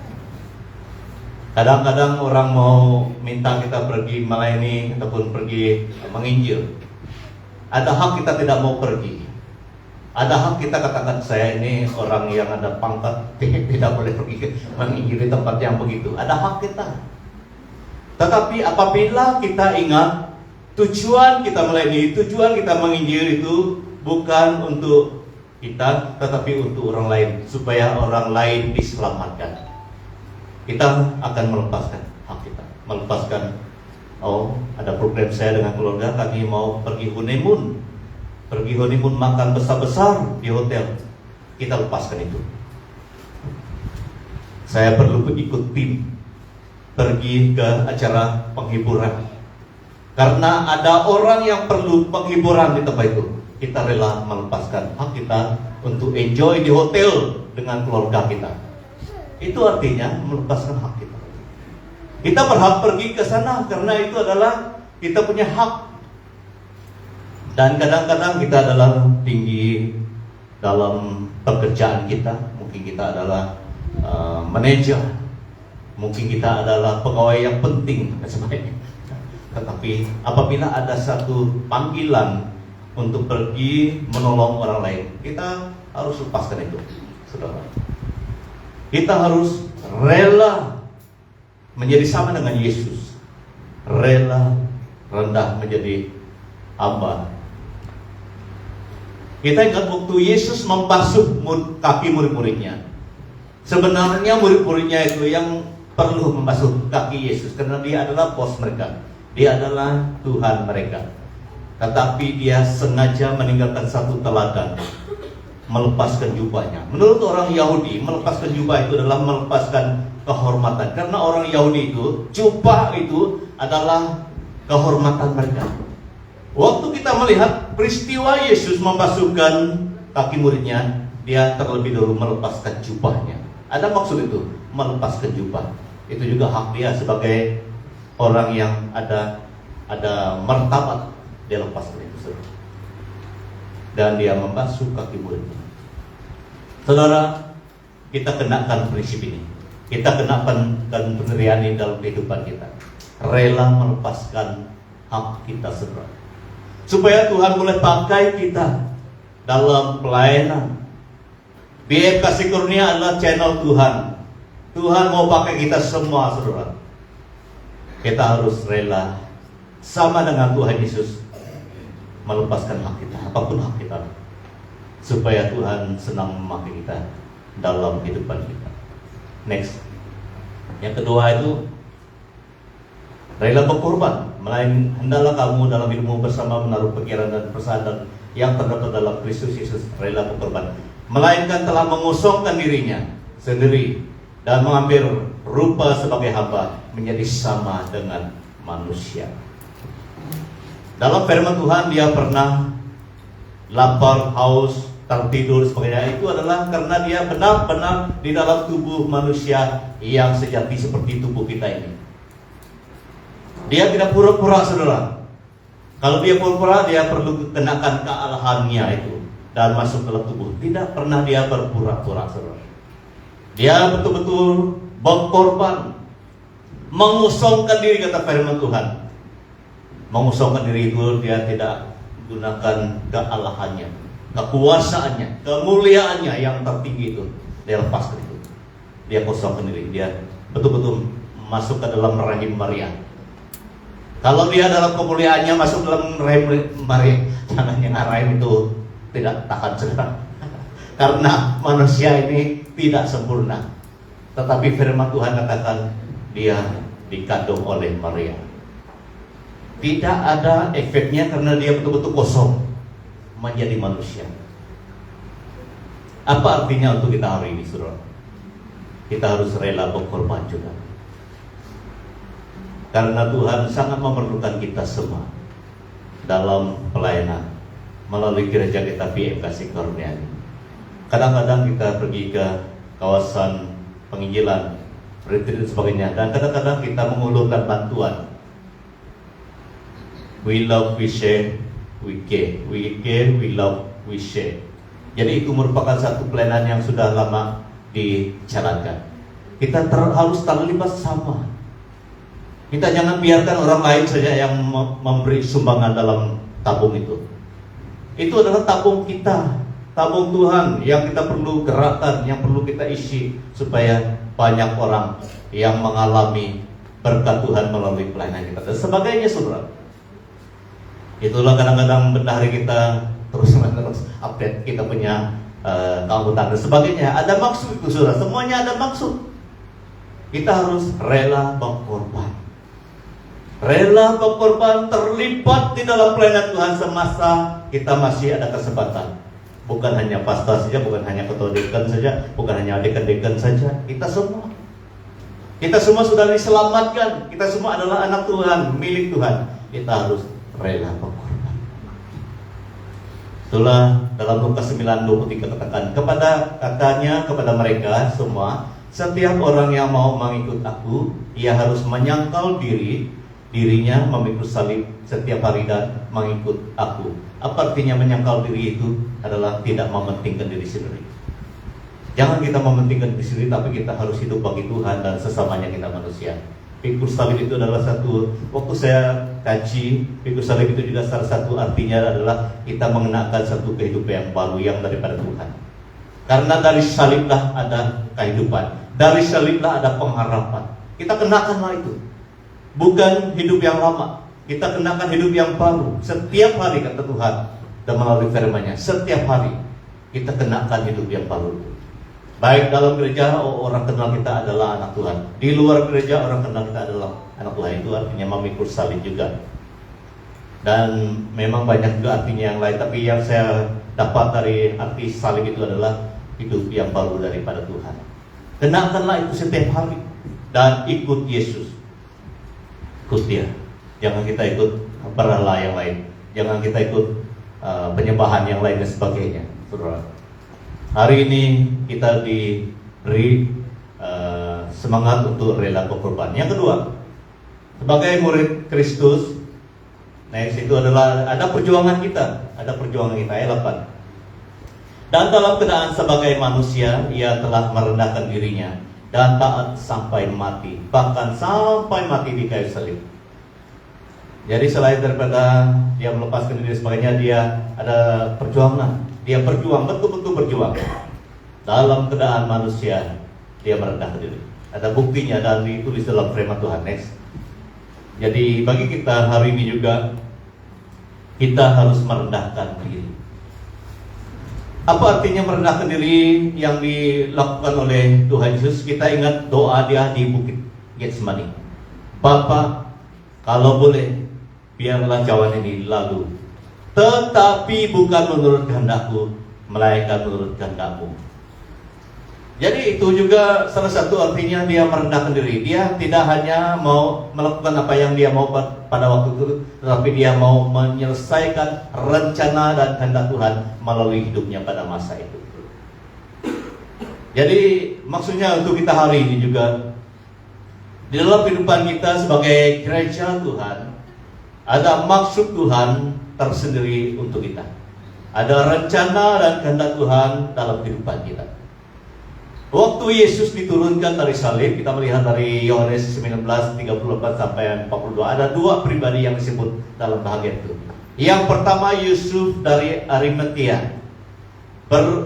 Kadang-kadang orang mau minta kita pergi melayani ataupun pergi menginjil. Ada hak kita tidak mau pergi. Ada hak kita katakan, saya ini orang yang ada pangkat, tidak boleh pergi menginjil di tempat yang begitu. Ada hak kita. Tetapi apabila kita ingat tujuan kita melayani, tujuan kita menginjil itu bukan untuk kita, tetapi untuk orang lain, supaya orang lain diselamatkan. Kita akan melepaskan hak kita, melepaskan, ada program saya dengan keluarga, kami mau pergi honeymoon makan besar-besar di hotel, kita lepaskan itu. Saya perlu ikut tim pergi ke acara penghiburan, karena ada orang yang perlu penghiburan di tempat itu. Kita rela melepaskan hak kita untuk enjoy di hotel dengan keluarga kita. Itu artinya melepaskan hak kita. Kita berhak pergi ke sana karena itu adalah kita punya hak. Dan kadang-kadang kita adalah tinggi dalam pekerjaan kita. Mungkin kita adalah manajer, mungkin kita adalah pegawai yang penting dan sebagainya. Tetapi apabila ada satu panggilan untuk pergi menolong orang lain, kita harus lepaskan itu, saudara. Kita harus rela menjadi sama dengan Yesus, rela rendah menjadi hamba. Kita ingat waktu Yesus membasuh kaki murid-muridnya. Sebenarnya murid-muridnya itu yang perlu membasuh kaki Yesus, karena dia adalah bos mereka, dia adalah Tuhan mereka. Tetapi dia sengaja meninggalkan satu teladan, melepaskan jubahnya. Menurut orang Yahudi, melepaskan jubah itu adalah melepaskan kehormatan. Karena orang Yahudi itu, jubah itu adalah kehormatan mereka. Waktu kita melihat peristiwa Yesus membasuhkan kaki muridnya, dia terlebih dahulu melepaskan jubahnya. Ada maksud itu, melepaskan jubah. Itu juga hak dia sebagai orang yang ada martabat. Dia lepaskan itu, saudara. Dan dia membasuh kaki muridnya. Saudara, kita kenakan prinsip ini. Kita kenakan pendirian ini dalam kehidupan kita. Rela melepaskan hak kita, saudara. Supaya Tuhan boleh pakai kita dalam pelayanan. BF Kasih Kurnia adalah channel Tuhan. Tuhan mau pakai kita semua, saudara. Kita harus rela sama dengan Tuhan Yesus melepaskan hak kita, apapun hak kita, supaya Tuhan senang memakai kita dalam kehidupan kita. Next, yang kedua itu rela berkorban. Melainkan hendaklah kamu dalam hidupmu bersama menaruh pikiran dan perasaan yang terdapat dalam Kristus Yesus, rela berkorban. Melainkan telah mengosongkan dirinya sendiri dan mengambil rupa sebagai hamba, menjadi sama dengan manusia. Dalam firman Tuhan, dia pernah lapar, haus, tertidur, sebagainya. Itu adalah karena dia benar-benar di dalam tubuh manusia yang sejati seperti tubuh kita ini. Dia tidak pura-pura, saudara. Kalau dia pura-pura, dia perlu kenakan kealahannya itu dan masuk dalam tubuh. Tidak pernah dia berpura-pura, saudara. Dia betul-betul berkorban, mengosongkan diri, kata firman Tuhan. Mengosongkan diri itu dia tidak gunakan kealahannya, kekuasaannya, kemuliaannya yang tertinggi itu. Dia lepaskan itu. Dia kosongkan diri. Dia betul-betul masuk ke dalam rahim Maria. Kalau dia dalam kemuliaannya masuk dalam rahim Maria, jangan yang rahim itu tidak tahan, saudara. Karena manusia ini tidak sempurna. Tetapi firman Tuhan katakan dia dikandung oleh Maria. Tidak ada efeknya karena dia betul-betul kosong menjadi manusia. Apa artinya untuk kita hari ini, saudara? Kita harus rela berkorban juga. Karena Tuhan sangat memerlukan kita semua. dalam pelayanan melalui gereja kita PM Kasih Karunia. Kadang-kadang kita pergi ke kawasan penginjilan, retreat dan sebagainya, dan kadang-kadang kita mengulurkan bantuan. We love, we share, we care. We care, we love, we share. Jadi itu merupakan satu pelayanan yang sudah lama dijalankan. Kita harus terlibat sama. Kita jangan biarkan orang lain saja yang memberi sumbangan dalam tabung itu. Itu adalah tabung kita, tabung Tuhan yang kita perlu gerakkan, yang perlu kita isi supaya banyak orang yang mengalami berkat Tuhan melalui pelayanan kita dan sebagainya, saudara. Itulah kadang-kadang bendahari kita terus-menerus update kita punya keanggotaan dan sebagainya. Ada maksud itu, saudara. Semuanya ada maksud. Kita harus rela berkorban. Rela berkorban, terlibat di dalam pelayanan Tuhan semasa kita masih ada kesempatan. Bukan hanya pastor saja, bukan hanya ketua dekan saja, bukan hanya dekan-dekan saja. Kita semua sudah diselamatkan. Kita semua adalah anak Tuhan, milik Tuhan. Kita harus rela berkorban. Itulah dalam Lukas 9:23 katakan kepada mereka semua, setiap orang yang mau mengikut aku, ia harus menyangkal dirinya, memikul salib setiap hari dan mengikut aku. Apa artinya menyangkal diri itu? Adalah tidak mementingkan diri sendiri. Jangan kita mementingkan diri sendiri, tapi kita harus hidup bagi Tuhan dan sesamanya kita manusia. Pikul salib itu adalah satu, waktu saya kaji, pikul salib itu juga salah satu artinya adalah kita mengenakan satu kehidupan yang baru yang daripada Tuhan. Karena dari saliblah ada kehidupan, dari saliblah ada pengharapan. Kita kenakanlah itu. Bukan hidup yang lama, kita kenakan hidup yang baru. Setiap hari kata Tuhan dan melalui firman-Nya, setiap hari kita kenakan hidup yang baru. Baik dalam gereja, orang kenal kita adalah anak Tuhan. Di luar gereja, orang kenal kita adalah anak Tuhan. Itu artinya memikul salib juga. Dan memang banyak juga artinya yang lain, tapi yang saya dapat dari arti salib itu adalah hidup yang baru daripada Tuhan. Kenakanlah itu setiap hari dan ikut Yesus. Ikut Dia. Jangan kita ikut berhala yang lain. Jangan kita ikut penyembahan yang lain dan sebagainya, saudara. Hari ini kita diberi semangat untuk rela berkorban. Yang kedua, sebagai murid Kristus, next itu adalah ada perjuangan kita. Ada perjuangan kita, ayat 8. Dan dalam keadaan sebagai manusia, ia telah merendahkan dirinya dan taat sampai mati, bahkan sampai mati di kayu salib. Jadi selain daripada dia melepaskan diri sebagainya, dia ada perjuangan. Dia berjuang, betul-betul berjuang. Dalam keadaan manusia, dia merendahkan diri. Ada buktinya dan ditulis dalam firman Tuhan. Next. Jadi bagi kita hari ini juga, kita harus merendahkan diri. Apa artinya merendahkan diri yang dilakukan oleh Tuhan Yesus? Kita ingat doa dia di Bukit Getsemani. Bapa, kalau boleh, biarlah cawan ini lalu, tetapi bukan menurut kehendakku, melainkan menurut kehendakmu. Jadi itu juga salah satu artinya dia merendahkan diri. Dia tidak hanya mau melakukan apa yang dia mau pada waktu itu, tetapi dia mau menyelesaikan rencana dan kehendak Tuhan melalui hidupnya pada masa itu. Jadi maksudnya untuk kita hari ini juga, di dalam kehidupan kita sebagai gereja Tuhan, ada maksud Tuhan tersendiri untuk kita. Ada rencana dan kehendak Tuhan dalam kehidupan kita. Waktu Yesus diturunkan dari salib, kita melihat dari Yohanes 19:38 sampai 42, ada dua pribadi yang disebut dalam bahagian itu. Yang pertama Yusuf dari Arimatea,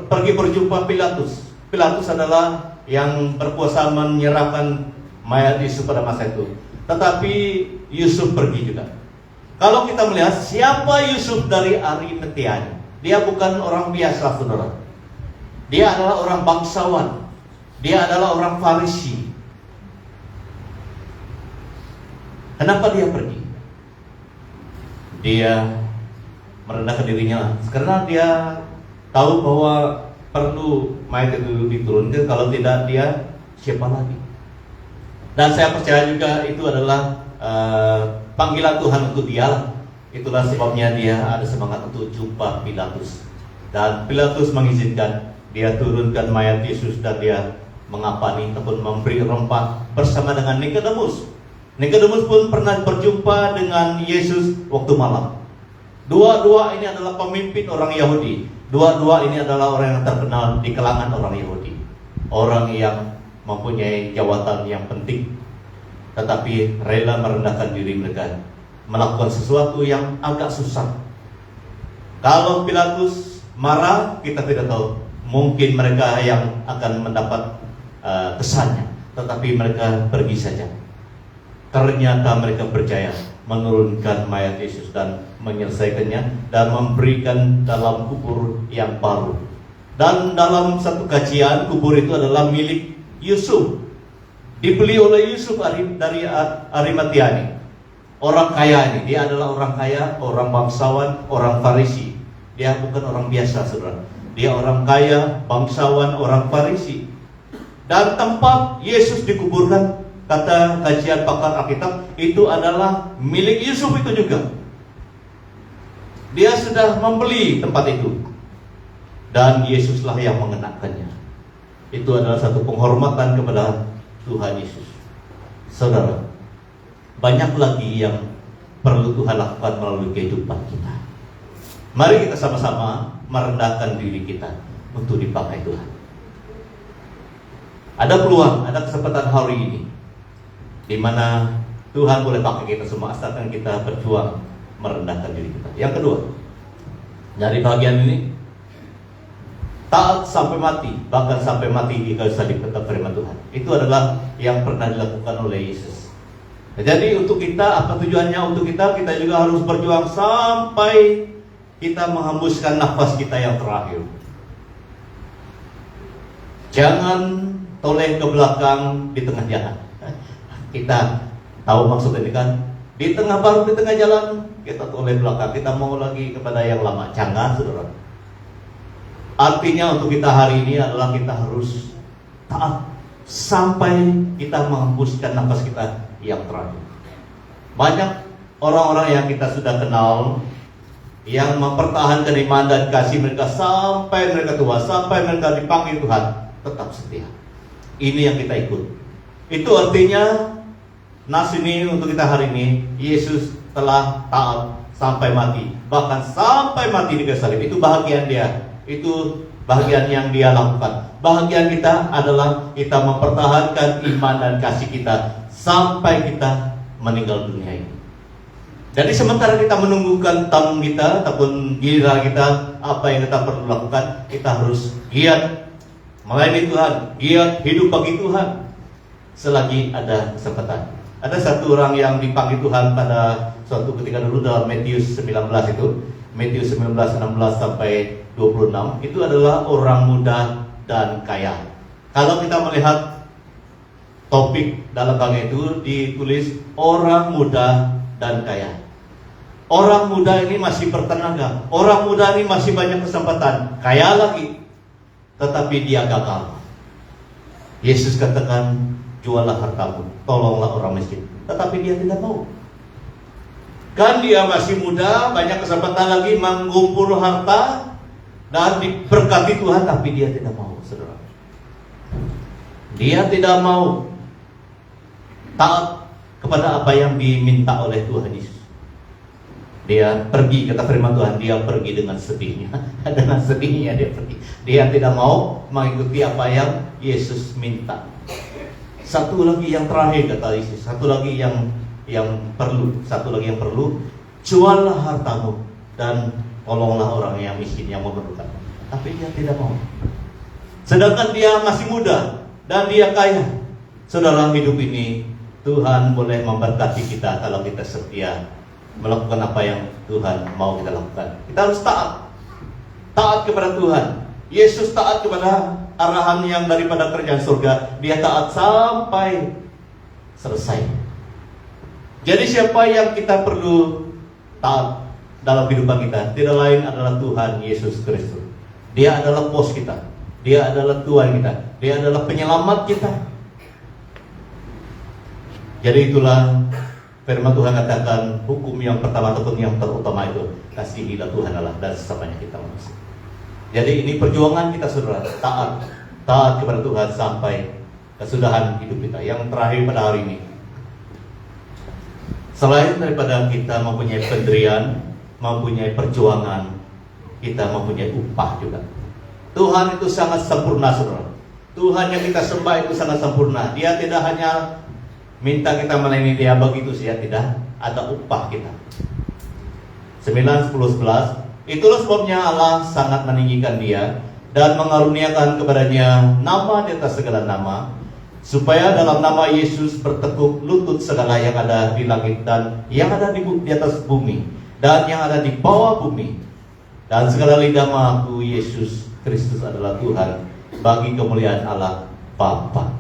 pergi berjumpa Pilatus. Pilatus adalah yang berkuasa menyerahkan mayat Yesus pada masa itu. Tetapi Yusuf pergi juga. Kalau kita melihat siapa Yusuf dari Arimatea, dia bukan orang biasa, saudara. Dia adalah orang bangsawan. Dia adalah orang Farisi. Kenapa dia pergi? Dia merendahkan dirinya karena dia tahu bahwa perlu mayat itu diturunkan. Kalau tidak, dia siapa lagi? Dan saya percaya juga itu adalah panggilan Tuhan untuk dia. Itulah sebabnya dia ada semangat untuk jumpa Pilatus. Dan Pilatus mengizinkan dia turunkan mayat Yesus dan dia mengapani ataupun memberi rempah bersama dengan Nikodemus. Nikodemus pun pernah berjumpa dengan Yesus waktu malam. Dua-dua ini adalah pemimpin orang Yahudi. Dua-dua ini adalah orang yang terkenal di kalangan orang Yahudi. Orang yang mempunyai jawatan yang penting, tetapi rela merendahkan diri mereka, melakukan sesuatu yang agak susah. Kalau Pilatus marah, kita tidak tahu. Mungkin mereka yang akan mendapat kesannya, tetapi mereka pergi saja. Ternyata mereka percaya menurunkan mayat Yesus dan menyelesaikannya dan memberikan dalam kubur yang baru. Dan dalam satu kajian, kubur itu adalah milik Yusuf. Dibeli oleh Yusuf dari Arimatia. Orang kaya ini, dia adalah orang kaya, orang bangsawan, orang Farisi. Dia bukan orang biasa, saudara. Dia orang kaya, bangsawan, orang Farisi. Dan tempat Yesus dikuburkan, kata kajian pakar Alkitab, itu adalah milik Yusuf itu juga. Dia sudah membeli tempat itu, dan Yesuslah yang mengenakannya. Itu adalah satu penghormatan kepada Tuhan Yesus. Saudara, banyak lagi yang perlu Tuhan lakukan melalui kehidupan kita. Mari kita sama-sama merendahkan diri kita untuk dipakai Tuhan. Ada peluang, ada kesempatan hari ini di mana Tuhan boleh pakai kita semua, asalkan kita berjuang merendahkan diri kita. Yang kedua, dari bagian ini, taat sampai mati, bahkan sampai mati di kayu salib tetap firman Tuhan. Itu adalah yang pernah dilakukan oleh Yesus. Jadi untuk kita, apa tujuannya untuk kita? Kita juga harus berjuang sampai kita menghembuskan nafas kita yang terakhir. Jangan toleh ke belakang di tengah jalan. Kita tahu maksud ini kan? Di tengah jalan kita toleh belakang, kita mau lagi kepada yang lama. Jangan, saudara. Artinya untuk kita hari ini adalah kita harus taat sampai kita menghembuskan nafas kita yang terakhir. Banyak orang-orang yang kita sudah kenal yang mempertahankan iman dan kasih mereka sampai mereka tua, sampai mereka dipanggil Tuhan, tetap setia. Ini yang kita ikut. Itu artinya nas ini untuk kita hari ini, Yesus telah taat sampai mati, bahkan sampai mati di kayu salib. Itu bahagian dia. Itu bahagian yang dia lakukan. Bahagian kita adalah kita mempertahankan iman dan kasih kita sampai kita meninggal dunia ini. Jadi sementara kita menunggukan tamu kita ataupun giliran kita, apa yang kita perlu lakukan, kita harus giat melayani Tuhan, giat hidup bagi Tuhan selagi ada kesempatan. Ada satu orang yang dipanggil Tuhan pada suatu ketika dulu dalam Matius 19 itu, Matius 19, 16 sampai 26, itu adalah orang muda dan kaya. Kalau kita melihat topik dalam bagian itu ditulis orang muda dan kaya. Orang muda ini masih bertenaga, orang muda ini masih banyak kesempatan, kaya lagi, tetapi dia gagal. Yesus katakan, jualah hartamu, tolonglah orang miskin. Tetapi dia tidak mau. Kan dia masih muda, banyak kesempatan lagi mengumpul harta dan diberkati Tuhan, tapi dia tidak mau, saudara. Dia tidak mau taat kepada apa yang diminta oleh Tuhan Yesus. Dia pergi, kata firman Tuhan, dia pergi dengan sedihnya. Dengan sedihnya dia pergi. Dia tidak mau mengikuti apa yang Yesus minta. Satu lagi yang terakhir, kata Yesus, satu lagi yang perlu, juallah hartamu dan tolonglah orang yang miskin, yang memerlukan. Tapi dia tidak mau. Sedangkan dia masih muda dan dia kaya. Saudara, hidup ini Tuhan boleh memberkati kita kalau kita setia melakukan apa yang Tuhan mau kita lakukan. Kita harus taat kepada Tuhan. Yesus taat kepada arahan yang daripada kerajaan surga. Dia taat sampai selesai. Jadi siapa yang kita perlu taat dalam kehidupan kita? Tidak lain adalah Tuhan Yesus Kristus. Dia adalah bos kita. Dia adalah Tuhan kita. Dia adalah penyelamat kita. Jadi itulah Firman Tuhan katakan hukum yang pertama ataupun yang terutama itu kasihilah Tuhan Allah dan sesamanya kita manusia. Jadi ini perjuangan kita saudara, taat kepada Tuhan sampai kesudahan hidup kita. Yang terakhir pada hari ini, selain daripada kita mempunyai penderian, mempunyai perjuangan, kita mempunyai upah juga. Tuhan itu sangat sempurna saudara. Tuhan yang kita sembah itu sangat sempurna. Dia tidak hanya minta kita melayani dia begitu saja, tidak, ada upah kita. 9, 10, 11. Itulah sebabnya Allah sangat meninggikan dia dan mengaruniakan kepadanya nama di atas segala nama, supaya dalam nama Yesus bertekuk lutut segala yang ada di langit dan yang ada di atas bumi dan yang ada di bawah bumi, dan segala lidah mengaku Yesus Kristus adalah Tuhan bagi kemuliaan Allah Bapa.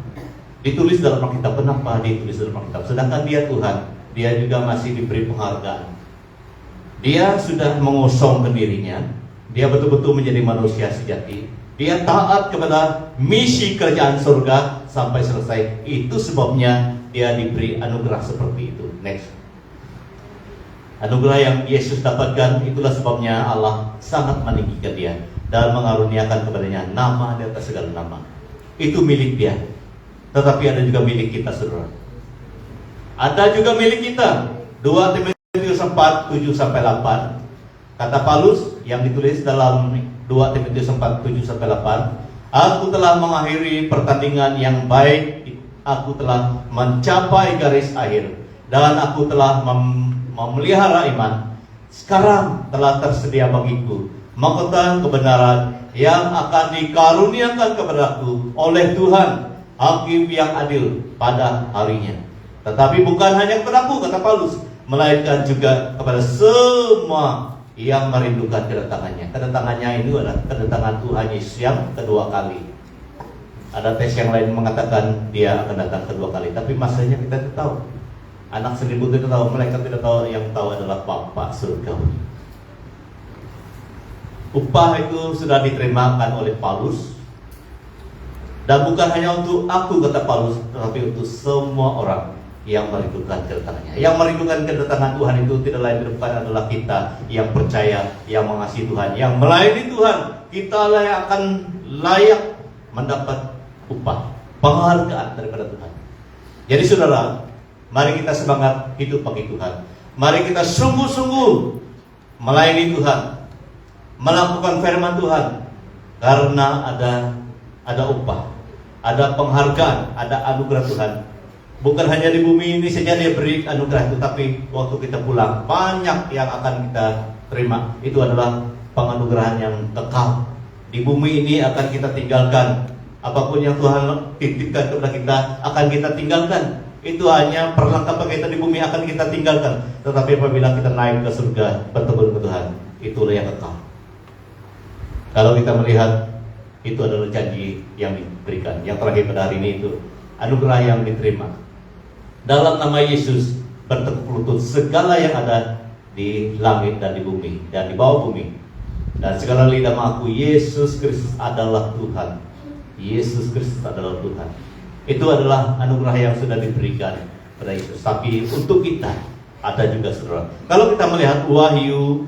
Ditulis dalam Alkitab. Kenapa ditulis dalam Alkitab? Sedangkan dia Tuhan, dia juga masih diberi penghargaan. Dia sudah mengosongkan dirinya. Dia betul-betul menjadi manusia sejati. Dia taat kepada misi kerajaan surga sampai selesai. Itu sebabnya dia diberi anugerah seperti itu. Next. Anugerah yang Yesus dapatkan, itulah sebabnya Allah sangat meninggikan dia dan mengaruniakan kepadanya nama di atas segala nama. Itu milik dia. Tetapi ada juga milik kita saudara. Ada juga milik kita. 2 Timotius 4, 7-8. Kata Paulus yang ditulis dalam 2 Timotius 4, 7-8. Aku telah mengakhiri pertandingan yang baik. Aku telah mencapai garis akhir. Dan aku telah memelihara iman. Sekarang telah tersedia bagiku mahkota kebenaran yang akan dikaruniakan kepadaku oleh Tuhan, Hakim yang adil pada harinya. Tetapi bukan hanya kepadaku, kata Paulus, melainkan juga kepada semua yang merindukan kedatangannya. Kedatangannya ini adalah kedatangan Tuhan Yesus yang kedua kali. Ada teks yang lain mengatakan dia akan datang kedua kali, tapi masanya kita tidak tahu. Anak seribu tidak tahu, mereka tidak tahu, yang tahu adalah Bapa surgawi. Upah itu sudah diterimakan oleh Paulus. Dan bukan hanya untuk aku, kata Paulus, tetapi untuk semua orang yang merindukan kedatangannya. Yang merindukan kedatangan Tuhan itu tidak lain bukan adalah kita yang percaya, yang mengasihi Tuhan, yang melayani Tuhan. Kita lah yang akan layak mendapat upah, penghargaan daripada Tuhan. Jadi saudara, mari kita semangat hidup bagi Tuhan. Mari kita sungguh-sungguh melayani Tuhan, melakukan firman Tuhan, karena ada upah, ada penghargaan, ada anugerah Tuhan. Bukan hanya di bumi ini saja dia beri anugerah itu, tapi waktu kita pulang banyak yang akan kita terima. Itu adalah penganugerahan yang kekal. Di bumi ini akan kita tinggalkan. Apapun yang Tuhan titipkan kepada kita akan kita tinggalkan. Itu hanya perlengkapan kita di bumi akan kita tinggalkan. Tetapi apabila kita naik ke surga bertemu dengan Tuhan, itulah yang kekal. Kalau kita melihat, itu adalah janji yang diberikan. Yang terakhir pada hari ini itu anugerah yang diterima. Dalam nama Yesus bertekuk lutut segala yang ada di langit dan di bumi dan di bawah bumi, dan segala lidah mengaku Yesus Kristus adalah Tuhan. Yesus Kristus adalah Tuhan. Itu adalah anugerah yang sudah diberikan pada Yesus. Tapi untuk kita ada juga saudara. Kalau kita melihat Wahyu,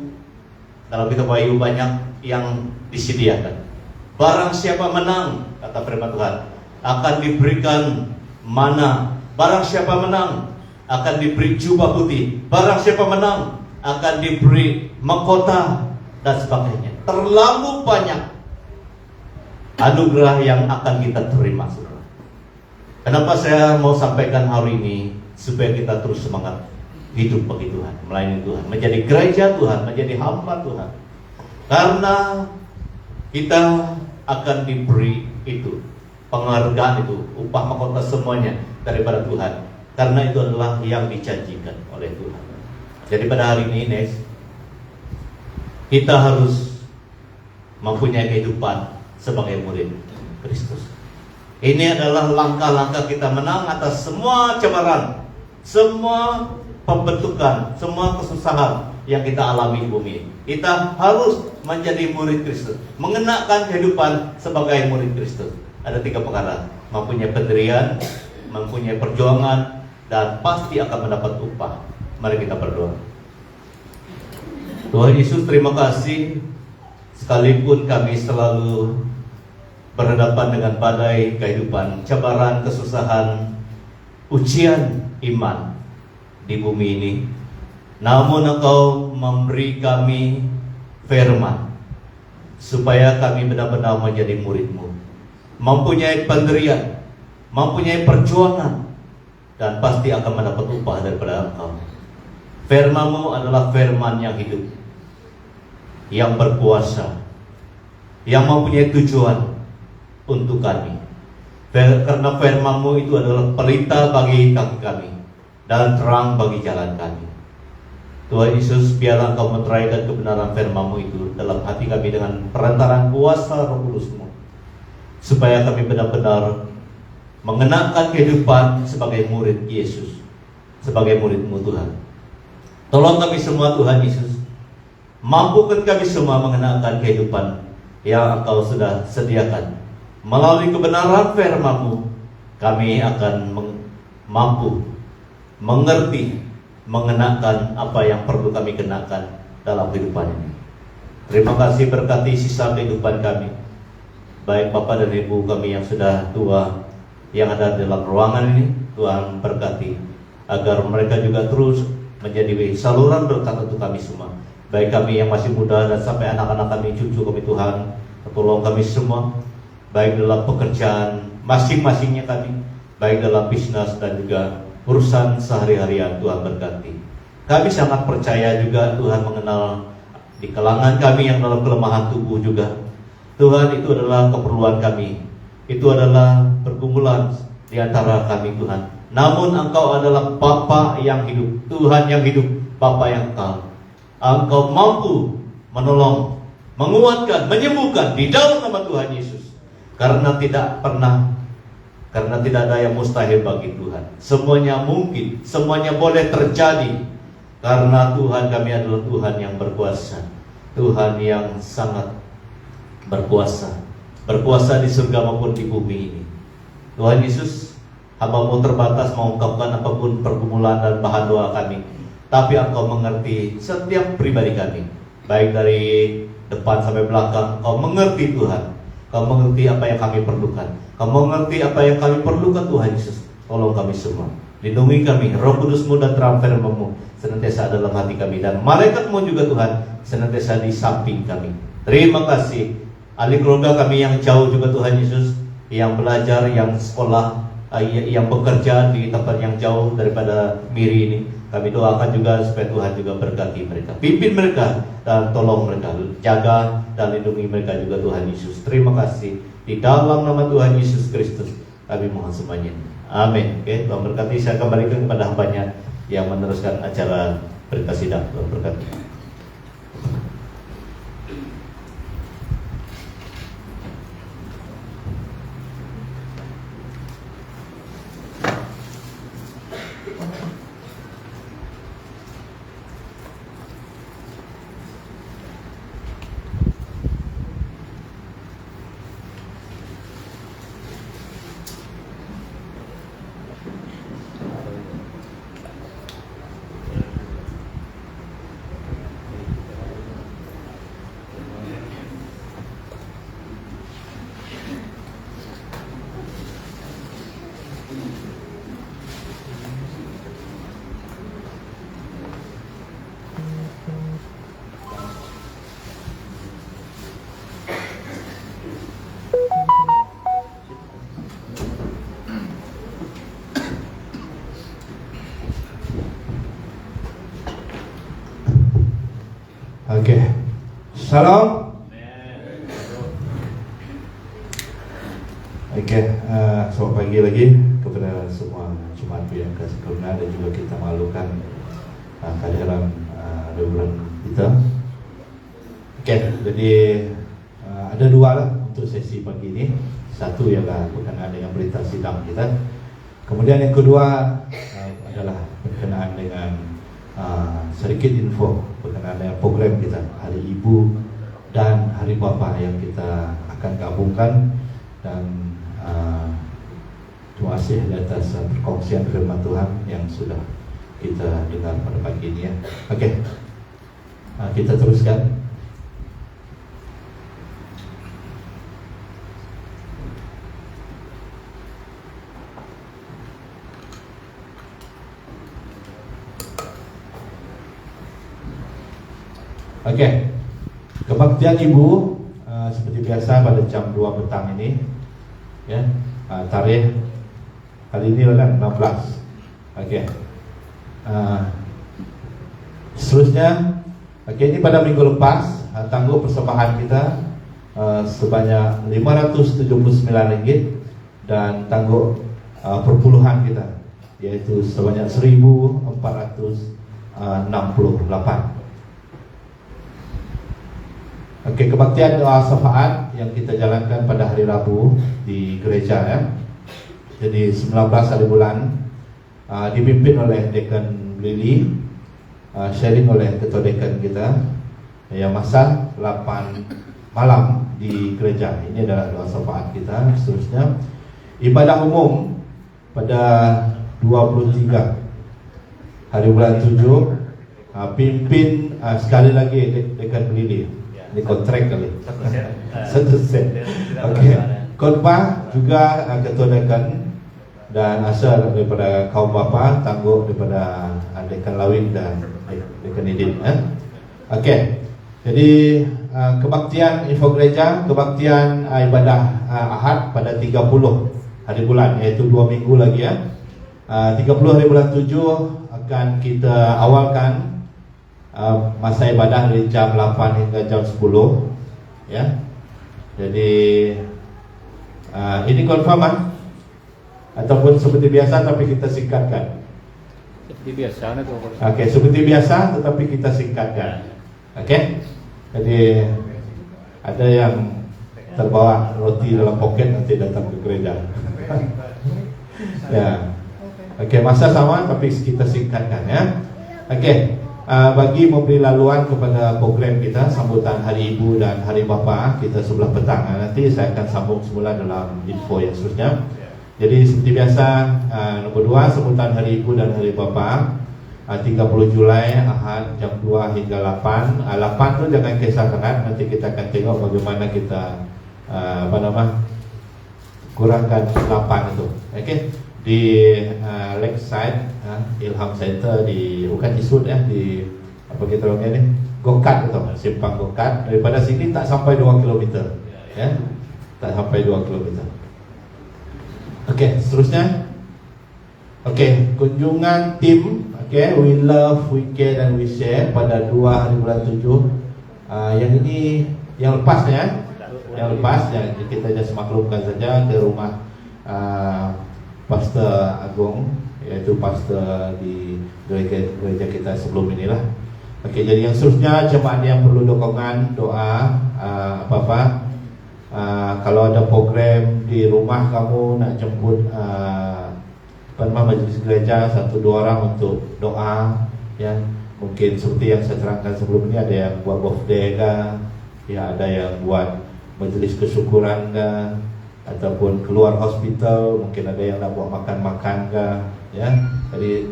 dalam kitab Wahyu banyak yang disediakan. Barang siapa menang, kata firman Tuhan, akan diberikan mana. Barang siapa menang akan diberi jubah putih. Barang siapa menang akan diberi mahkota dan sebagainya. Terlalu banyak anugerah yang akan kita terima, saudara. Kenapa saya mau sampaikan hari ini? Supaya kita terus semangat hidup bagi Tuhan, melayani Tuhan, menjadi gereja Tuhan, menjadi hamba Tuhan. Karena kita akan diberi itu, penghargaan itu, upah mahkota semuanya daripada Tuhan. Karena itu adalah yang dijanjikan oleh Tuhan. Jadi pada hari ini, next, kita harus mempunyai kehidupan sebagai murid Kristus. Ini adalah langkah-langkah kita menang atas semua cemaran, semua pembentukan, semua kesusahan yang kita alami di bumi. Kita harus menjadi murid Kristus, mengenakan kehidupan sebagai murid Kristus. Ada 3 perkara: mempunyai penderian, mempunyai perjuangan, dan pasti akan mendapat upah. Mari kita berdoa. Tuhan Yesus, terima kasih. Sekalipun kami selalu berhadapan dengan badai kehidupan, cabaran, kesusahan, ujian iman di bumi ini, namun Engkau memberi kami firman supaya kami benar-benar menjadi murid-Mu, mempunyai pendirian, mempunyai perjuangan, dan pasti akan mendapat upah daripada Engkau. Firman-Mu adalah firman yang hidup, yang berkuasa, yang mempunyai tujuan untuk kami. Karena firman-Mu itu adalah pelita bagi kaki kami dan terang bagi jalan kami. Tuhan Yesus, biarlah Engkau meteraikan kebenaran firman-Mu itu dalam hati kami dengan perantaraan kuasa Roh Kudus-Mu, supaya kami benar-benar mengenakan kehidupan sebagai murid Yesus, sebagai murid-Mu Tuhan. Tolong kami semua Tuhan Yesus, mampukan kami semua mengenakan kehidupan yang Engkau sudah sediakan. Melalui kebenaran firman-Mu, kami akan mampu mengerti, mengenakan apa yang perlu kami kenakan dalam kehidupan ini. Terima kasih, berkati sisa kehidupan kami, baik Bapak dan Ibu kami yang sudah tua, yang ada dalam ruangan ini. Tuhan berkati, agar mereka juga terus menjadi saluran berkat untuk kami semua, baik kami yang masih muda dan sampai anak-anak kami, cucu kami. Tuhan, tolong kami semua, baik dalam pekerjaan masing-masingnya kami, baik dalam bisnis dan juga urusan sehari-harian. Tuhan berkati. Kami sangat percaya juga Tuhan mengenal di kalangan kami yang dalam kelemahan tubuh juga. Tuhan, itu adalah keperluan kami, itu adalah pergumulan di antara kami Tuhan. Namun Engkau adalah Bapa yang hidup, Tuhan yang hidup, Bapa yang kekal. Engkau mampu menolong, menguatkan, menyembuhkan di dalam nama Tuhan Yesus. Karena tidak ada yang mustahil bagi Tuhan. Semuanya mungkin, semuanya boleh terjadi. Karena Tuhan kami adalah Tuhan yang berkuasa, Tuhan yang sangat berkuasa, berkuasa di surga maupun di bumi ini. Tuhan Yesus, hamba-Mu terbatas mengungkapkan apapun pergumulan dan bahan doa kami, tapi Engkau mengerti setiap pribadi kami, baik dari depan sampai belakang. Engkau mengerti Tuhan, Engkau mengerti apa yang kami perlukan, Engkau mengerti apa yang kami perlukan. Tuhan Yesus, tolong kami semua, lindungi kami. Roh Kudus-Mu dan terang firman-Mu senantiasa dalam hati kami, dan malaikat-Mu juga Tuhan senantiasa di samping kami. Terima kasih. Ahli keluarga kami yang jauh juga Tuhan Yesus, yang belajar, yang sekolah, yang bekerja di tempat yang jauh daripada Miri ini, kami doakan juga supaya Tuhan juga berkati mereka, pimpin mereka, dan tolong mereka, jaga dan lindungi mereka juga Tuhan Yesus. Terima kasih. Di dalam nama Tuhan Yesus Kristus kami mohon semuanya. Amin. Oke, Tuhan berkati. Saya kembalikan kepada hambanya yang meneruskan acara berita sidang. Tuhan berkati. Oke, salam. Oke, selamat pagi lagi kepada semua jemaat yang kasih karunia dan juga kita malukan kehadiran reverend kita. Oke, jadi ada dua lah untuk sesi pagi ini. Satu ialah berkenaan dengan berita sidang kita. Kemudian yang kedua adalah berkenaan dengan sedikit info berkenaan dengan program kita Hari Ibu dan Hari Bapa yang kita akan gabungkan, dan Terima kasih atas perkongsian firman Tuhan yang sudah kita dengar pada pagi ini ya. Oke, kita teruskan. Oke, kebaktian ibu seperti biasa pada jam 2 petang ini ya, tarikh hari ini adalah 16. Oke, seterusnya, oke, ini pada minggu lepas tangguh persembahan kita sebanyak Rp579 dan tangguh perpuluhan kita yaitu sebanyak 1.468. Oke, kebaktian doa syafaat yang kita jalankan pada hari Rabu di gereja ya. Jadi 19 hari bulan dipimpin oleh Dekan Lily, sharing oleh ketua dekan kita yang masak 8 malam di gereja. Ini adalah doa syafaat kita. Seterusnya ibadah umum pada 23 hari bulan 7 pimpin sekali lagi Dekan Lily. Ini kontrak kali. Satu set. Oke. Khotbah juga ketua dekan dan asal daripada kaum bapa, tangguh daripada Dekan Lawin dan Dekan Idin. Oke. Jadi kebaktian info gereja, kebaktian ibadah Ahad pada 30 hari bulan, yaitu 2 minggu lagi ya. 30 hari bulan 7 akan kita awalkan masa ibadah dari jam 8 hingga jam 10 ya. Jadi ini confirm ataupun seperti biasa tapi kita singkatkan. Seperti biasa Oke, seperti biasa tetapi kita singkatkan. Oke. Jadi ada yang terbawa roti dalam poket nanti datang ke gereja. Ya. Oke, masa sama tapi kita singkatkan ya. Oke. Bagi memberi laluan kepada program kita sambutan Hari Ibu dan Hari Bapa kita sebelah petang. Nanti saya akan sambung semula dalam info yang seterusnya. Jadi seperti biasa, nomor 2 sambutan Hari Ibu dan Hari Bapa 30 Julai Ahad jam 2 hingga 8. 8 tu jangan kisah sangat, nanti kita akan tengok bagaimana kita kurangkan 8 itu. Okey. Di Lakeside Ilham Center di bukan Isud ya, di apa kita namanya ni, Gokat atau simpang Gokat. Daripada sini tak sampai 2 km ya. Tak sampai 2 km. Okey, seterusnya. Okey, kunjungan tim. Okey, we love, we care dan we share pada 2 hari bulan 7. Yang ini yang lepas ya. Yang lepas ya, kita just maklumkan saja ke rumah Pastor Agung, yaitu pastor di gereja kita sebelum inilah. Okey, jadi yang seterusnya jemaat yang perlu dukungan doa apa-apa. Kalau ada program di rumah kamu nak jemput majlis gereja 1-2 orang untuk doa ya. Mungkin seperti yang saya terangkan sebelum ini, ada yang buat birthday kah, ya ada yang buat majlis kesyukuran kah, ataupun keluar hospital, mungkin ada yang nak buat makan-makan kah, ya. Jadi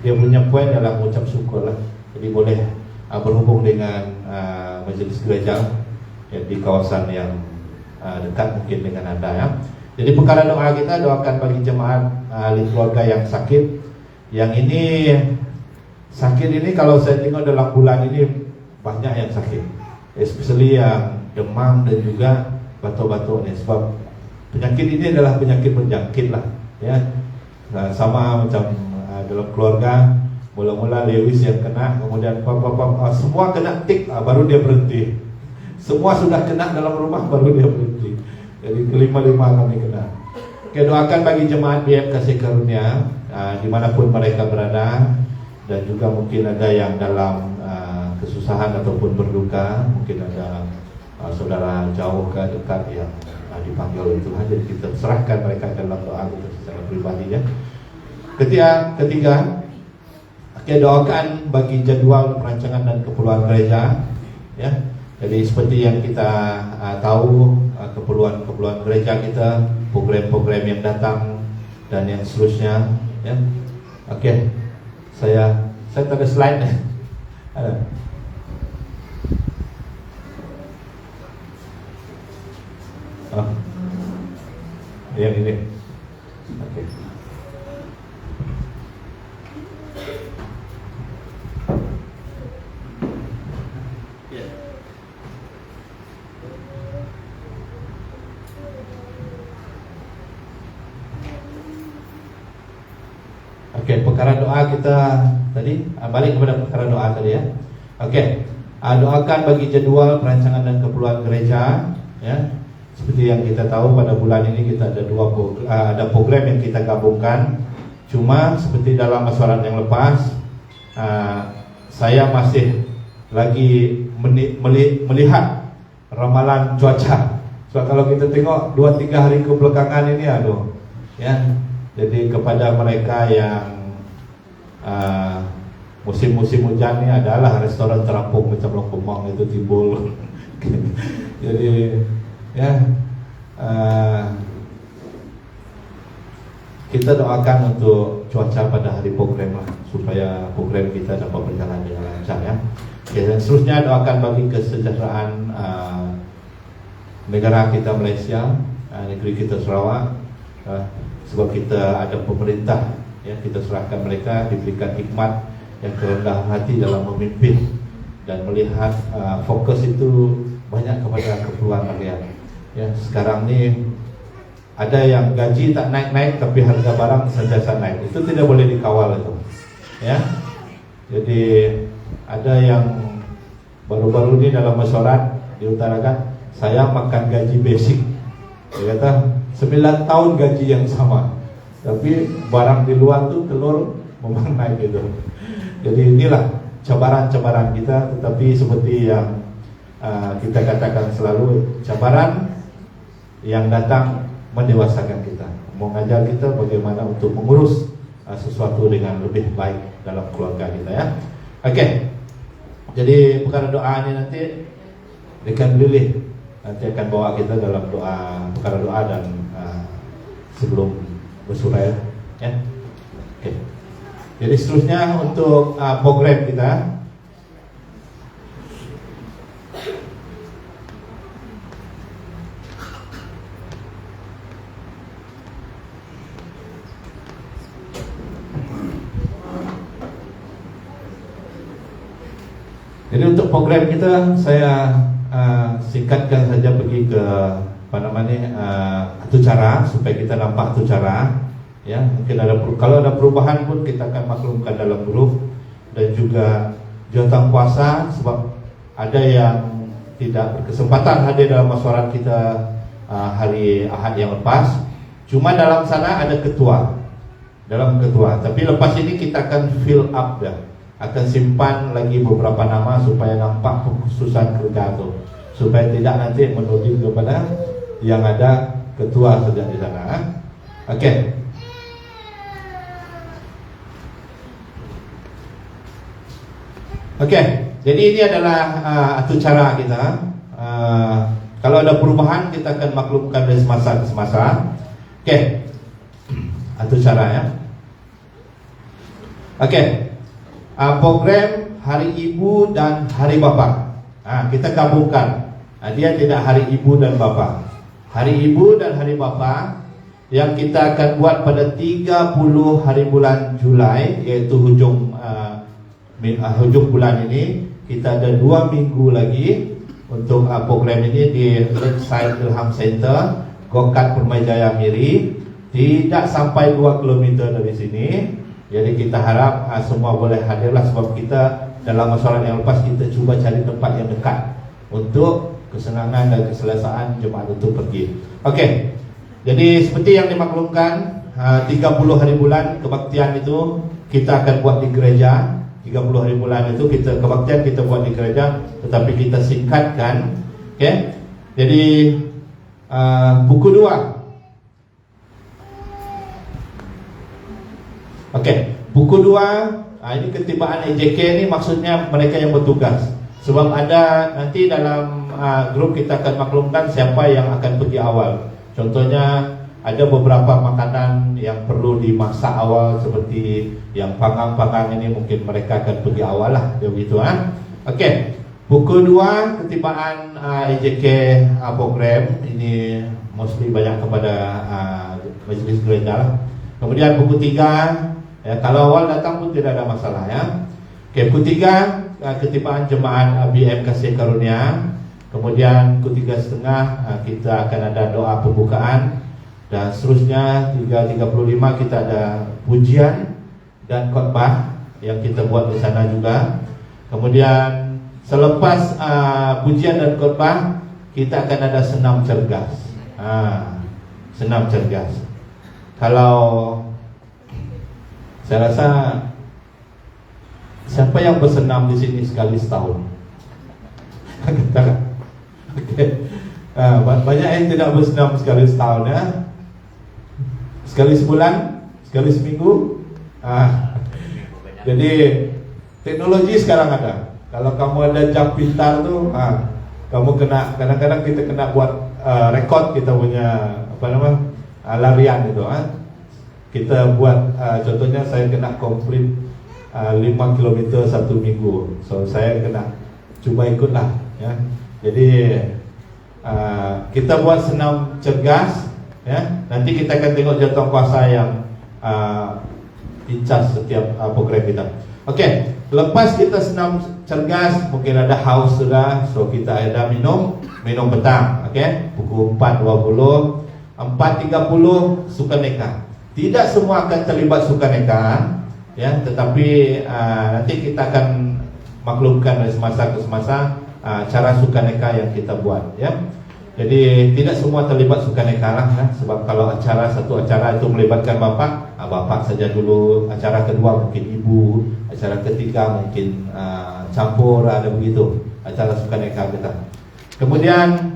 dia punya poin adalah mengucap syukur lah. Jadi boleh berhubung dengan majlis gereja ya, di kawasan yang dekat mungkin dengan anda ya. Jadi perkara doa kita, doakan bagi jemaat keluarga yang sakit. Yang ini sakit ini kalau saya tengok dalam bulan ini banyak yang sakit, especially yang demam dan juga batuk-batuk ni. Sebab penyakit ini adalah penyakit berjangkit lah ya. Sama macam dalam keluarga, mula-mula Lewis yang kena, kemudian semua kena tik, baru dia berhenti. Semua sudah kena dalam rumah baru dia berhenti. Jadi kelima-lima kami kena. Oke, doakan bagi jemaat BM Kasih Karunia dimanapun mereka berada, dan juga mungkin ada yang dalam kesusahan ataupun berduka. Mungkin ada saudara jauh ke dekat yang dipanggil oleh Tuhan. Jadi kita serahkan mereka dalam doa kita secara pribadi ya. Ketiga, doakan bagi jadual perancangan dan keperluan gereja ya. Jadi seperti yang kita tahu, keperluan gereja kita, program-program yang datang dan yang seterusnya. Ya, oke, saya tak ada slide. Ada. Oh, yang ini. Oke. Oke, perkara doa kita tadi, balik kepada perkara doa tadi ya. Oke, doakan bagi jadwal perancangan dan keperluan gereja ya. Seperti yang kita tahu pada bulan ini kita ada ada program yang kita gabungkan. Cuma seperti dalam mesyuarat yang lepas, saya masih lagi melihat ramalan cuaca. So kalau kita tengok 2-3 hari kebelakangan ini ya. Jadi kepada mereka yang musim-musim hujan ini adalah restoran terapung macam Longkomong itu timbul. Jadi ya kita doakan untuk cuaca pada hari program lah, supaya program kita dapat berjalan dengan lancar ya. Dan seterusnya doakan bagi kesejahteraan negara kita Malaysia, negeri kita Sarawak, sebab kita ada pemerintah ya, kita serahkan mereka diberikan hikmat yang kerendahan hati dalam memimpin dan melihat fokus itu banyak kepada keperluan rakyat. Ya, sekarang ni ada yang gaji tak naik-naik tapi harga barang sentiasa naik. Itu tidak boleh dikawal itu. Ya. Jadi ada yang baru-baru ini dalam mesyuarat diutarakan, saya makan gaji basic. Dia kata 9 tahun gaji yang sama, tapi barang di luar tuh telur memang naik gitu. Jadi inilah cabaran-cabaran kita, tetapi seperti yang kita katakan selalu, cabaran yang datang mendewasakan kita, mengajar kita bagaimana untuk mengurus sesuatu dengan lebih baik dalam keluarga kita ya. Oke. Jadi perkara doa ini nanti Rekan Lili nanti akan bawa kita dalam doa, perkara doa dan sebelum bersurai ya. Oke. Jadi seterusnya untuk program kita. Jadi untuk program kita saya singkatkan saja pergi ke atur-cara supaya kita nampak atur-cara ya. Mungkin kalau ada perubahan pun kita akan maklumkan dalam grup, dan juga jawatan kuasa sebab ada yang tidak berkesempatan hadir dalam mesyuarat kita hari Ahad yang lepas. Cuma dalam sana ada ketua, tapi lepas ini kita akan fill up dah. Akan simpan lagi beberapa nama supaya nampak kekhususan kerja itu, supaya tidak nanti menuding kepada yang ada ketua saja di sana. Oke. Oke. Jadi ini adalah atur cara kita. Kalau ada perubahan kita akan maklumkan dari semasa ke semasa. Oke. Atur cara ya. Oke. Program Hari Ibu dan Hari Bapa. Kita gabungkan. Dia tidak Hari Ibu dan Bapa. Hari Ibu dan Hari Bapa yang kita akan buat pada 30 hari bulan Julai, yaitu hujung bulan ini. Kita ada 2 minggu lagi untuk program ini di Lakeside Ilham Center, Gokat Permajaya Miri. Tidak sampai 2 km dari sini. Jadi kita harap semua boleh hadirlah, sebab kita dalam mesyuarat yang lepas kita cuba cari tempat yang dekat untuk kesenangan dan keselesaan jemaat itu pergi. Oke. Jadi seperti yang dimaklumkan, 30 hari bulan kebaktian itu kita akan buat di gereja. 30 hari bulan itu kebaktian kita buat di gereja, tetapi kita singkatkan. Oke. Jadi buku 2. Oke, buku 2, ini ketibaan EJK ini maksudnya mereka yang bertugas. Sebab ada nanti dalam grup kita akan maklumkan siapa yang akan pergi awal. Contohnya ada beberapa makanan yang perlu dimasak awal, seperti yang panggang-panggang ini mungkin mereka akan pergi awal lah, begitu kan. Okey, pukul 2 ketibaan AJK program ini mostly banyak kepada majlis gereja lah. Kemudian pukul 3 ya, kalau awal datang pun tidak ada masalah ya. Okey, pukul 3 ketibaan jemaat BM Kasih Karunia. Kemudian pukul 3.30 kita akan ada doa pembukaan. Dan seterusnya 3.35 kita ada pujian dan khotbah yang kita buat di sana juga. Kemudian selepas pujian dan khotbah kita akan ada senam cergas. Senam cergas. Kalau saya rasa siapa yang bersenam di sini sekali setahun? Okay. Banyak yang tidak bersenam sekali setahun ya. Sekali sebulan, sekali seminggu. Jadi teknologi sekarang ada. Kalau kamu ada jam pintar tuh, kamu kena, kadang-kadang kita kena buat rekod kita punya larian itu. Kita buat contohnya saya kena complete 5 km 1 minggu. So saya kena cuba ikutlah ya. Jadi kita buat senam cergas ya. Nanti kita akan tengok jatuh kuasa yang in charge setiap program kita. Okey, lepas kita senam cergas, mungkin ada haus sudah. So kita ada minum petang. Okey, pukul 4.20, 4.30 sukaneka. Tidak semua akan terlibat sukaneka ya, tetapi nanti kita akan maklumkan dari semasa ke semasa cara sukaneka yang kita buat ya. Jadi tidak semua terlibat sukaneka lah ya. Sebab kalau satu acara itu melibatkan bapak saja dulu, acara kedua mungkin ibu, acara ketiga mungkin campur, ada begitu acara sukaneka kita. Kemudian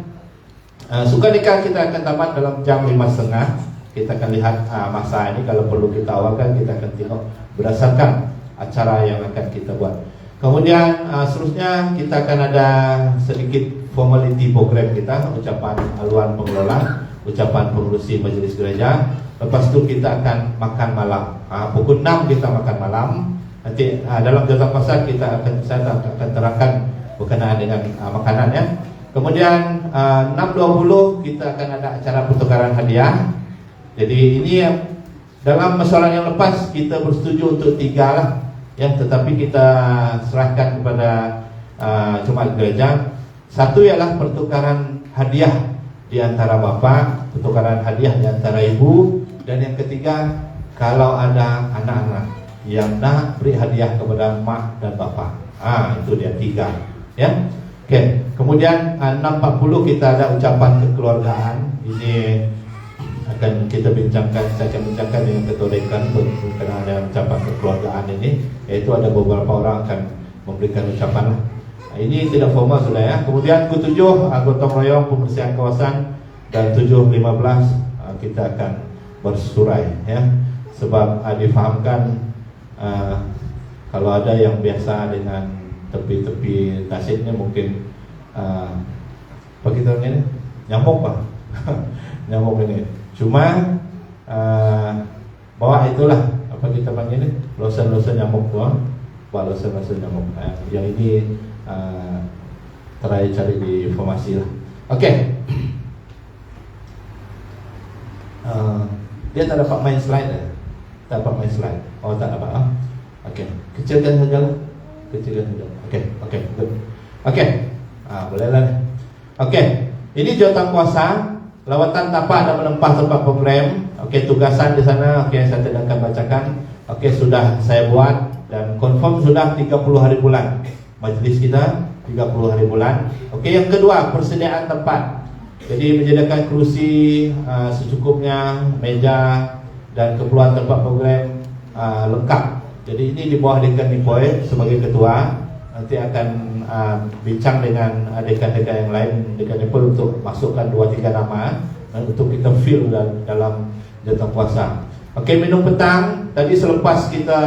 sukaneka kita akan tamat dalam jam 5.30. Kita akan lihat masa ini, kalau perlu kita awalkan, kita akan tengok berdasarkan acara yang akan kita buat. Kemudian seterusnya kita akan ada sedikit formality program kita, ucapan haluan pengelola, ucapan pengurusi majlis gereja. Lepas itu kita akan makan malam. Pukul 6 kita makan malam. Nanti dalam jadwal pasar saya akan terangkan berkenaan dengan makanan ya. Kemudian 6.20 kita akan ada acara pertukaran hadiah. Jadi ini dalam mesyuarat yang lepas kita bersetuju untuk 3 lah ya, tetapi kita serahkan kepada jemaat gereja. Satu ialah pertukaran hadiah di antara bapa, pertukaran hadiah di antara ibu, dan yang ketiga kalau ada anak-anak yang nak beri hadiah kepada mak dan bapa. Itu dia 3 ya. Okey, kemudian 6.40 kita ada ucapan kekeluargaan. Ini akan kita bincangkan, saya akan bincangkan dengan ketua dekan berkenaan dengan ucapan kekeluargaan ini, yaitu ada beberapa orang akan memberikan ucapan lah. Ini tidak formal sudah ya. Kemudian ke-7 gotong royong pembersihan kawasan, dan 7.15 kita akan bersurai ya. Sebab difahamkan kalau ada yang biasa dengan tepi-tepi nasibnya mungkin apa kita ini nyamuk pak nyamuk ini. Cuma bawa itulah apa kita panggil ini, lotion nyamuk tuh, bawa lotion nyamuk. Yang ini terakhir cari di informasi lah. Okey. Dia tak dapat main slide ya? Tak dapat main slide. Oh tak dapat. Okey, kecilkan saja lah. Okey, good. Okey, bolehlah. Okey, ini jawatan kuasa. Lawatan tapak dan menempah tempat program. Okey, tugasan di sana. Okey, saya tidak akan bacakan. Okey, sudah saya buat dan confirm sudah 30 hari bulan. Majlis kita 30 hari bulan. Okey, yang kedua persediaan tempat. Jadi menyediakan kerusi secukupnya, meja dan keperluan tempat program lengkap. Jadi ini di bawah Dekan Nipoy sebagai ketua. Nanti akan bincang dengan dekan-dekan yang lain, Dekan Nipoy, untuk masukkan 2-3 nama dan untuk kita fill dalam jatah puasa. Okey, minum petang. Tadi selepas kita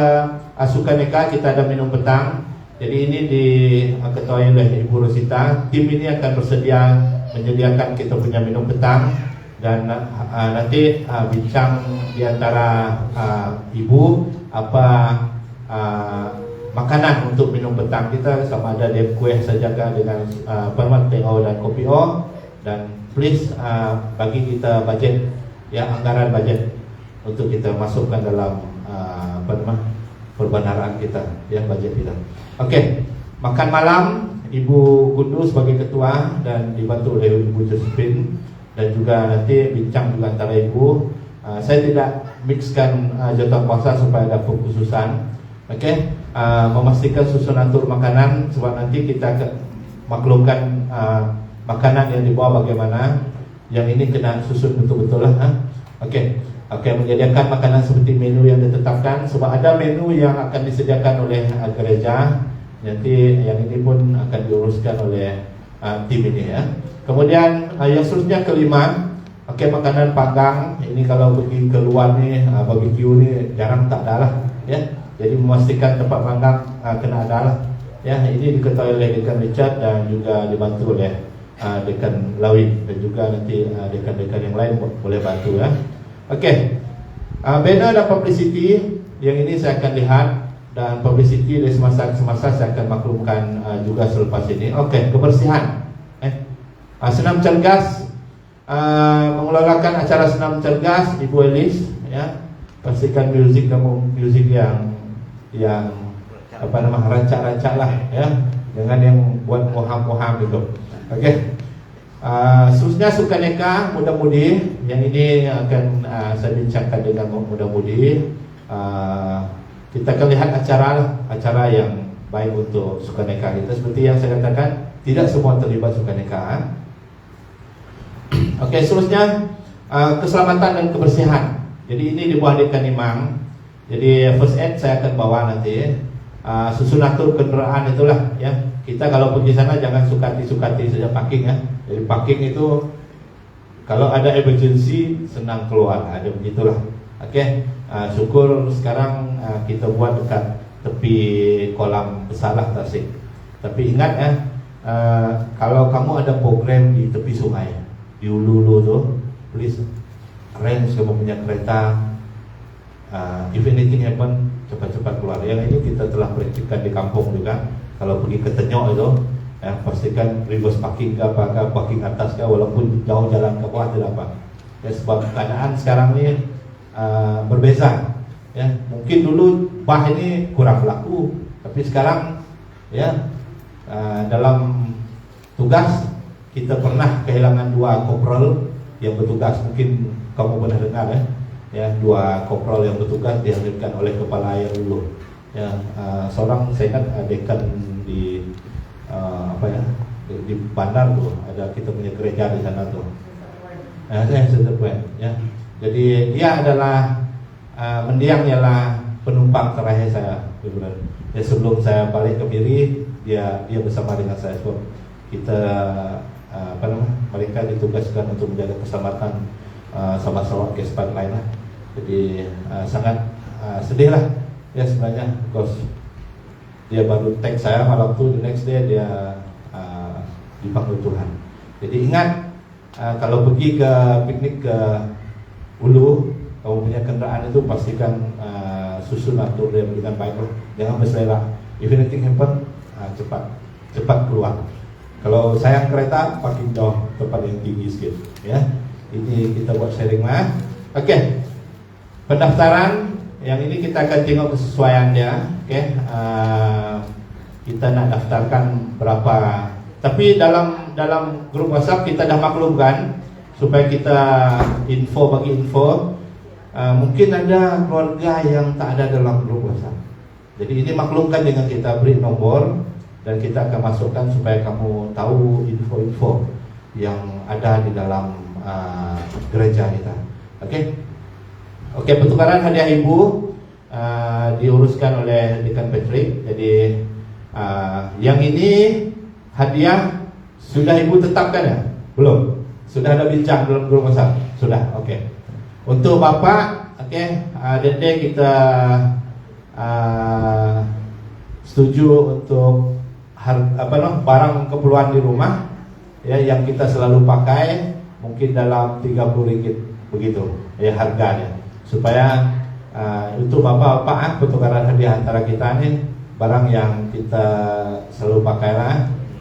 sukaneka kita ada minum petang. Jadi ini diketuai oleh Ibu Rosita. Tim ini akan bersedia menyediakan kita punya minum petang, dan nanti bincang di antara ibu apa makanan untuk minum petang kita, sama ada dia kuih sajaga dengan permat teh dan kopi o, dan please bagi kita budget, ya, anggaran budget untuk kita masukkan dalam perbendaharaan kita, ya, budget kita. Oke, makan malam Ibu Kundu sebagai ketua dan dibantu oleh Ibu Josephine, dan juga nanti bincang juga antara ibu. Saya tidak mixkan jadwal puasa supaya ada kekhususan. Oke, memastikan susun atur makanan sebab nanti kita maklumkan makanan yang dibawa bagaimana. Yang ini kena susun betul-betul lah. Oke, menyediakan makanan seperti menu yang ditetapkan, sebab ada menu yang akan disediakan oleh gereja. Nanti yang ini pun akan diuruskan oleh tim ini, ya. Kemudian yang seterusnya kelima, makanan panggang. Ini kalau pergi keluar nih, barbecue nih jarang tak ada lah, ya. Jadi memastikan tempat panggang kena ada lah, ya. Ini diketahui oleh Dekan Richard dan juga dibantu oleh Dekan Lawin, dan juga nanti dekan-dekan yang lain boleh bantu, ya. Oke, banner dan publicity yang ini saya akan lihat, dan publicity dari semasa ke semasa saya akan maklumkan juga selepas ini. Oke, kebersihan. Senam cergas, mengelolakan acara senam cergas Ibu Elis, ya. Pastikan muzik yang apa nama rancak-rancak lah, ya, dengan yang buat muham-muham gitu. Oke. Khususnya sukaneka muda-mudi, yang ini akan saya bincangkan dengan muda-mudi. Kita akan lihat acara yang baik untuk sukaneka kita. Seperti yang saya katakan, tidak semua terlibat sukaneka. Oke, seterusnya keselamatan dan kebersihan. Jadi ini di bawah Dekan Imam. Jadi first aid saya akan bawa nanti. Susun atur kendaraan itulah, ya. Kita kalau pergi sana jangan sukati-sukati saja parking, ya. Jadi parking itu kalau ada emergency senang keluar, ada begitulah. Oke, syukur sekarang kita buat dekat tepi kolam besar lah Tasik. Tapi ingat, ya, kalau kamu ada program di tepi sungai di Ulu tuh, please arrange kamu punya kereta. If anything happen, cepat-cepat keluar. Yang ini kita telah praktikkan di kampung juga. Kalau pergi ke Tenyok itu, ya, pastikan reverse parking ke apa, parking atas ke, walaupun jauh jalan ke bawah tidak apa. Ya, sebab keadaan sekarang ini berbeza, ya. Mungkin dulu bah ini kurang laku, tapi sekarang, ya, dalam tugas kita pernah kehilangan 2 kopral yang bertugas. Mungkin kamu pernah dengar, ya, 2 kopral yang bertugas dihadirkan oleh kepala air dulu, ya. Seorang saya ingat dekan di di bandar tuh, ada kita punya gereja di sana tuh. Saya ya. Jadi dia adalah mendiang ialah penumpang terakhir saya. Ya, sebelum saya balik ke Miri, dia bersama dengan saya. So, kita mereka ditugaskan untuk menjaga keselamatan sahabat-sahabat kesehatan lain lah. Jadi sangat sedih lah, ya, sebenarnya, because dia baru teks saya malam tu, the next day dia dipanggil Tuhan. Jadi ingat, kalau pergi ke piknik ke Ulu, kamu punya kendaraan itu pastikan susun atur dia dengan baik lah. Jangan berselera. If anything happen, cepat keluar. Kalau sayang kereta, parking jauh tempat yang tinggi sedikit, ya. Ini kita buat sharing lah. Oke. Pendaftaran yang ini kita akan tengok kesesuaiannya. Oke. Kita nak daftarkan berapa? Tapi dalam grup WhatsApp kita dah maklumkan supaya kita bagi info. Mungkin ada keluarga yang tak ada dalam grup WhatsApp. Jadi ini maklumkan dengan kita beri nomor, dan kita akan masukkan supaya kamu tahu info-info yang ada di dalam gereja kita. Oke, pertukaran hadiah ibu diuruskan oleh Dekan Patrick. Jadi yang ini hadiah sudah ibu tetapkan, ya? Belum? Sudah ada bincang dalam grup WhatsApp? Sudah, oke. Untuk bapak, oke, Dede kita setuju untuk barang keperluan di rumah ya yang kita selalu pakai mungkin dalam 30 ringgit begitu ya harganya, supaya untuk bapak-bapak pertukaran hadiah antara kita nih barang yang kita selalu pakai lah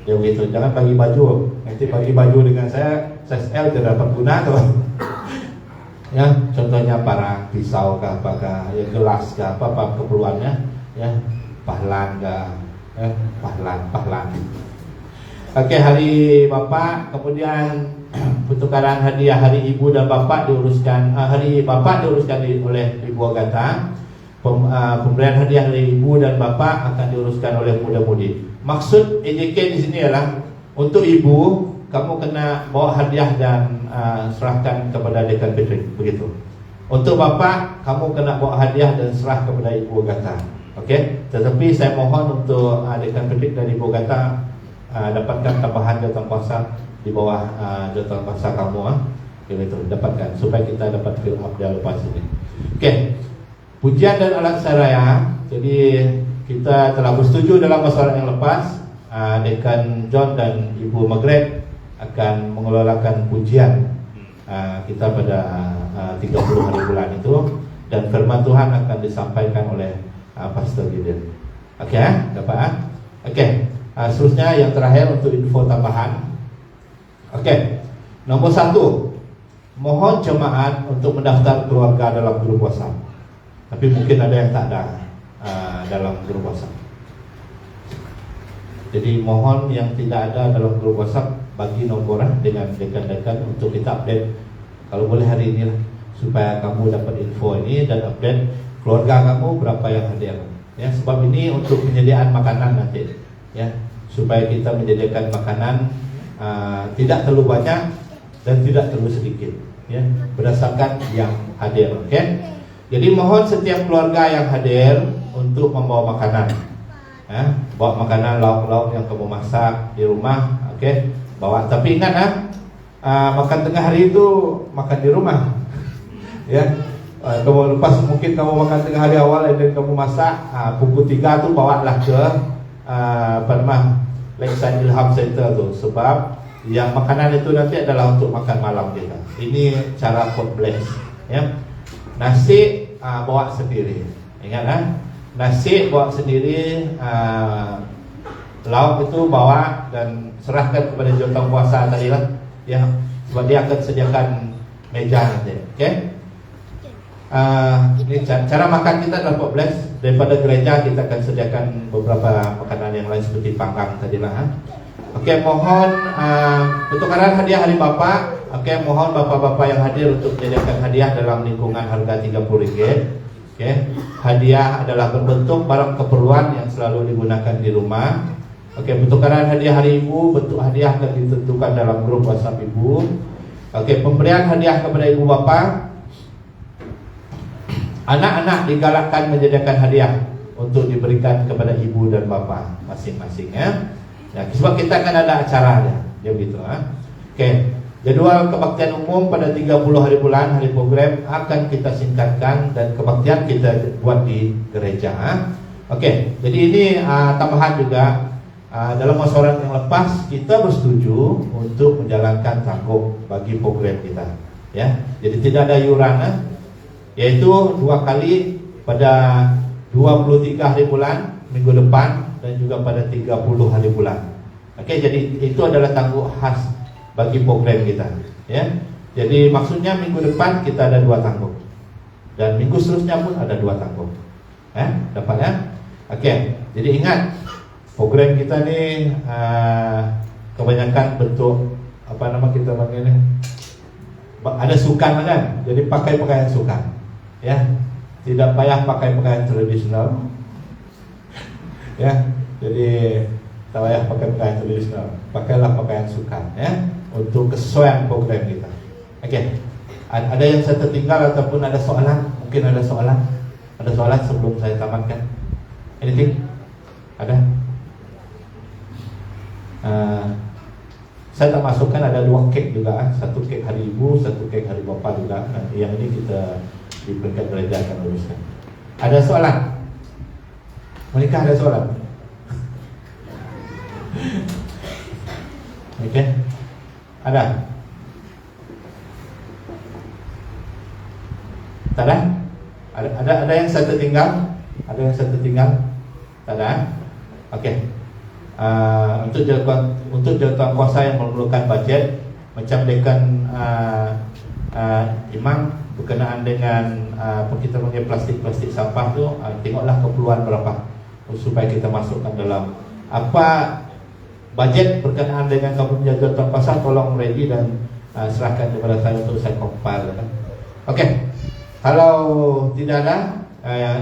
ya begitu. Jangan bagi baju, nanti bagi baju dengan saya size L tidak dapat guna tuh. Ya, contohnya barang pisau kah, apakah ya gelas kah, apa keperluannya ya, pahlan kah, pahlan. Oke, hari Bapak, kemudian pertukaran hadiah hari Ibu dan Bapak diuruskan, hari Bapak diuruskan oleh Ibu Agatha. Pemberian hadiah dari Ibu dan Bapak akan diuruskan oleh muda-mudi. Maksud EJK di sini adalah untuk Ibu, kamu kena bawa hadiah dan serahkan kepada Dekan Patrick, begitu. Untuk Bapak, kamu kena bawa hadiah dan serah kepada Ibu Agatha. Oke, tetapi saya mohon untuk Dekan Patrick dan Ibu Agatha dapatkan tambahan jawatan kuasa di bawah jawatan kuasa kamu, begitu, dapatkan supaya kita dapat fill up dia lepas ini. Oke. Pujian dan alat saraya. Jadi kita telah bersetuju dalam masalah yang lepas, Dekan John dan Ibu Margaret akan mengelolakan pujian kita pada 30 hari bulan itu, dan firman Tuhan akan disampaikan oleh Pastor Gideon. Oke, dapat? Oke, seterusnya yang terakhir untuk info tambahan. Oke, nomor 1, mohon jemaat untuk mendaftar keluarga dalam grup WhatsApp. Tapi mungkin ada yang tak ada dalam grup WhatsApp. Jadi mohon yang tidak ada dalam grup WhatsApp bagi nomor dengan dekan-dekan untuk kita update. Kalau boleh hari ini lah, supaya kamu dapat info ini dan update keluarga kamu berapa yang hadir. Ya, sebab ini untuk penyediaan makanan nanti. Ya, supaya kita menyediakan makanan tidak terlalu banyak dan tidak terlalu sedikit. Ya, berdasarkan yang hadir. Oke. Jadi mohon setiap keluarga yang hadir untuk membawa makanan, ya, bawa makanan lauk-lauk yang kamu masak di rumah, oke, bawa. Tapi ingat makan tengah hari itu makan di rumah, ya. Kamu lepas mungkin kamu makan tengah hari awal dan kamu masak, pukul 3 tuh bawalah ke Lakeside Ilham Center tuh, sebab yang makanan itu nanti adalah untuk makan malam kita. Ini cara God bless, ya. Nasi bawa sendiri, ingat nasi bawa sendiri, lauk itu bawa dan serahkan kepada jawatan kuasa tadi lah, ya, sebab dia akan sediakan meja nanti. Oke. Ini cara makan kita adalah 14. Daripada gereja kita akan sediakan beberapa makanan yang lain seperti panggang tadi lah. Oke, mohon pertukaran hadiah hari Bapak. Oke, mohon bapak-bapak yang hadir untuk menyediakan hadiah dalam lingkungan harga RM30. Oke, hadiah adalah berbentuk barang keperluan yang selalu digunakan di rumah. Oke, pertukaran hadiah hari Ibu, bentuk hadiah akan ditentukan dalam grup WhatsApp Ibu. Oke, pemberian hadiah kepada Ibu Bapak. Anak-anak digalakkan menyediakan hadiah untuk diberikan kepada Ibu dan Bapak masing-masing, ya. Ya, sebab kita akan ada acara ya begitu. Oke. Jadwal kebaktian umum pada 30 hari bulan, hari program akan kita singkatkan dan kebaktian kita buat di gereja. Oke, jadi ini tambahan juga dalam musyawarah yang lepas kita bersetuju untuk menjalankan tangguh bagi program kita. Ya, jadi tidak ada iuran, yaitu 2 kali pada 23 hari bulan minggu depan dan juga pada 30 hari bulan. Oke, jadi itu adalah tangguh khas bagi program kita, ya. Jadi maksudnya minggu depan kita ada 2 tangguh dan minggu seterusnya pun ada 2 tangguh, ya, dapat ya. Oke, jadi ingat program kita nih kebanyakan bentuk apa nama kita panggilnya, ada sukan kan, jadi pakai pakaian sukan, ya, tidak payah pakai pakaian tradisional, ya. Jadi tak payah pakai pakaian tradisional, pakailah pakaian sukan, ya, untuk kesesuaian program kita. Oke, ada yang saya tertinggal ataupun ada soalan? Mungkin ada soalan? Ada soalan sebelum saya tamatkan? Anything? Ada? Saya tak masukkan ada 2 kek juga, 1 kek hari Ibu, 1 kek hari Bapak juga. Nah, yang ini kita di peringkat gereja akan uruskan. Ada soalan? Monika ada soalan? Oke. Ada? Tak ada? Ada yang saya tertinggal? Ada yang saya tertinggal? Tak ada? Oke. Untuk jawatan kuasa yang memerlukan budget, macam dekan Imam berkenaan dengan kita punya plastik sampah tu, tengoklah keperluan berapa supaya kita masukkan dalam apa budget berkenaan dengan kamu punya jawatan kuasa, tolong ready dan serahkan kepada saya untuk saya compile. Oke. Kalau tidak ada,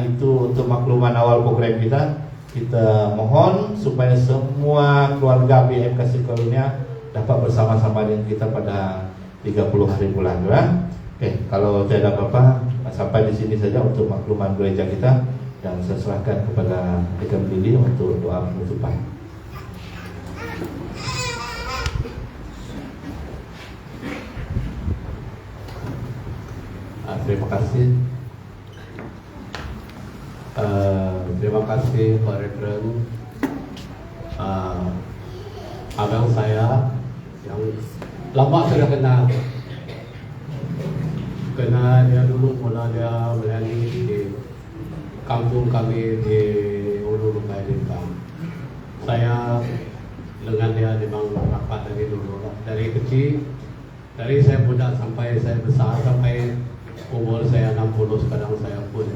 itu untuk makluman awal program kita. Kita mohon supaya semua keluarga BM Kasih Karunia dapat bersama-sama dengan kita pada 30 hari bulan. Oke, kalau tidak ada apa-apa, sampai di sini saja untuk makluman gereja kita, dan saya serahkan kepada Dekan Billy untuk doa penutupan. Terima kasih. Terima kasih Pak Reverend, abang saya yang lama sudah kenal. Dia dulu mula dia melayani di kampung kami di Ulu Lukai Lintang. Saya dengan dia memang rapat dari dulu, dari kecil, dari saya muda sampai saya besar, sampai umur saya 60 sekarang saya pun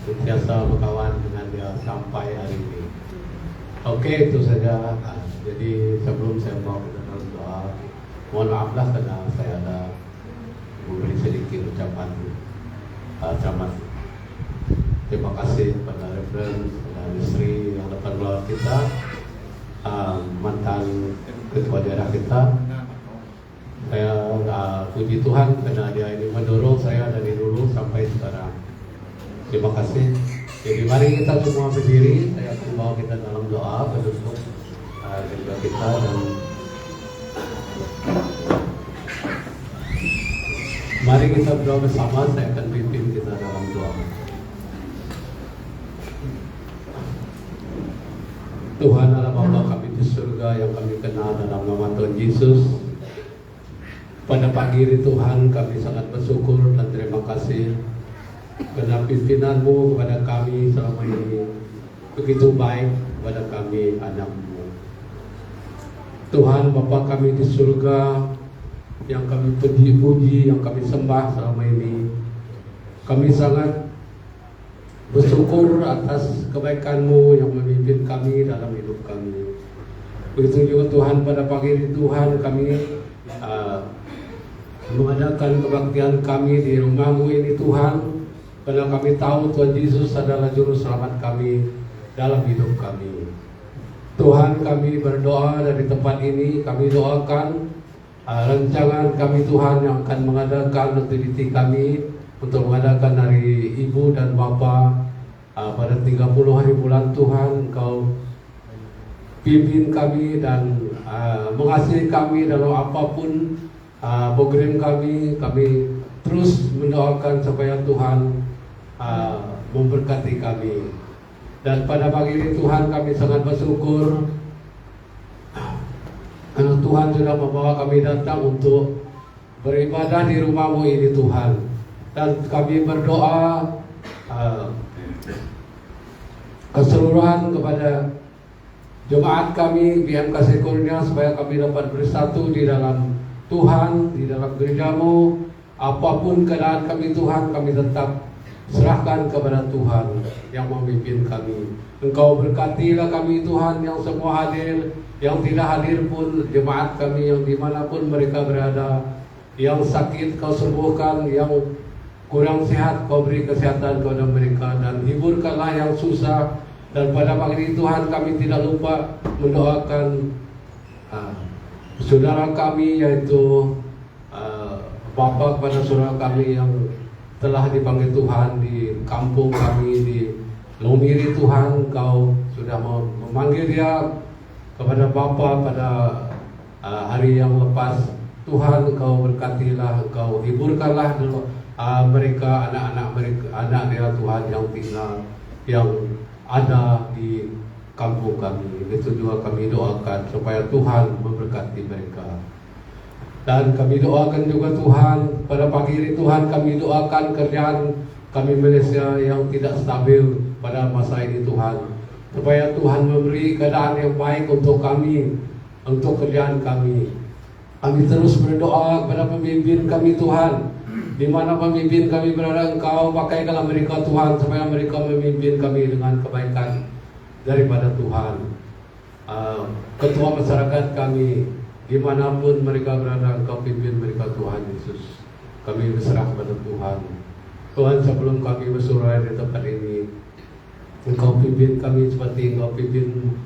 biasa berkawan dengan dia sampai hari ini. Oke, itu saja. Jadi sebelum saya mau dalam doa, mohon maaflah karena saya ada memberi sedikit ucapan selamat. Terima kasih kepada Reverend dan istri yang dapat melawat kita, mantan ketua daerah kita. Saya puji Tuhan karena dia ini mendorong saya dari dulu sampai sekarang. Terima kasih. Jadi mari kita semua berdiri. Saya akan bawa kita dalam doa pendukung gereja kita, dan mari kita berdoa bersama. Saya akan pimpin kita dalam doa. Tuhan Allah Bapa kami di surga yang kami kenal dalam nama Tuhan Yesus. Pada pagi ini Tuhan kami sangat bersyukur dan terima kasih karena pimpinanmu kepada kami selama ini begitu baik kepada kami anak-Mu. Tuhan Bapa kami di surga yang kami puji, yang kami sembah selama ini, kami sangat bersyukur atas kebaikan-Mu yang memimpin kami dalam hidup kami. Begitu juga Tuhan pada pagi ini Tuhan kami mengadakan kebaktian kami di rumah-Mu ini Tuhan, karena kami tahu Tuhan Yesus adalah juru selamat kami dalam hidup kami. Tuhan kami berdoa dari tempat ini, kami doakan rancangan kami Tuhan yang akan mengadakan aktiviti kami untuk mengadakan hari Ibu dan Bapa pada 30 hari bulan. Tuhan Engkau pimpin kami dan mengasihi kami dalam apapun program kami terus mendoakan supaya Tuhan memberkati kami. Dan pada pagi ini Tuhan kami sangat bersyukur karena Tuhan sudah membawa kami datang untuk beribadah di rumah-Mu ini Tuhan. Dan kami berdoa keseluruhan kepada jemaat kami BM Kasih Karunia supaya kami dapat bersatu di dalam Tuhan, di dalam gereja-Mu. Apapun keadaan kami Tuhan, kami tetap serahkan kepada Tuhan yang memimpin kami. Engkau berkatilah kami Tuhan yang semua hadir, yang tidak hadir pun jemaat kami yang dimanapun mereka berada. Yang sakit Kau sembuhkan, yang kurang sehat Kau beri kesehatan kepada mereka, dan hiburkanlah yang susah. Dan pada pagi ini Tuhan kami tidak lupa mendoakan saudara kami, yaitu Bapa kepada saudara kami yang telah dipanggil Tuhan di kampung kami di Lomiri. Tuhan Engkau sudah memanggil dia kepada Bapa pada hari yang lepas. Tuhan Engkau berkatilah, Engkau hiburkanlah mereka, anak-anak mereka, anak dia Tuhan yang tinggal, yang ada di kampung kami. Itu juga kami doakan supaya Tuhan memberkati mereka. Dan kami doakan juga Tuhan, pada pagi ini Tuhan kami doakan kerjaan kami Malaysia yang tidak stabil pada masa ini Tuhan. Supaya Tuhan memberi keadaan yang baik untuk kami, untuk kerjaan kami. Kami terus berdoa kepada pemimpin kami Tuhan. Di mana pemimpin kami berada, Engkau pakaikanlah mereka Tuhan, supaya mereka memimpin kami dengan kebaikan daripada Tuhan. Ketua masyarakat kami, dimanapun mereka berada, Engkau pimpin mereka Tuhan Yesus. Kami berserah kepada Tuhan. Tuhan, sebelum kami bersurai di tempat ini, Engkau pimpin kami seperti Engkau pimpin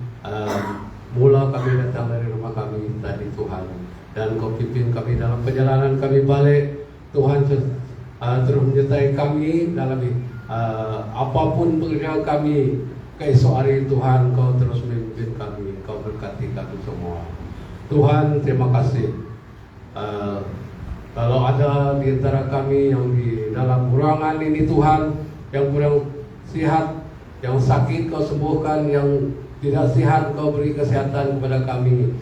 mula kami datang dari rumah kami tadi Tuhan. Dan Engkau pimpin kami dalam perjalanan kami balik. Tuhan terus menyertai kami dalam apapun pekerjaan kami. Keesok hari Tuhan, Kau terus memimpin kami, Kau berkati kami semua. Tuhan, terima kasih. Kalau ada di antara kami yang di dalam ruangan ini Tuhan, yang kurang sihat, yang sakit Kau sembuhkan, yang tidak sehat Kau beri kesehatan kepada kami.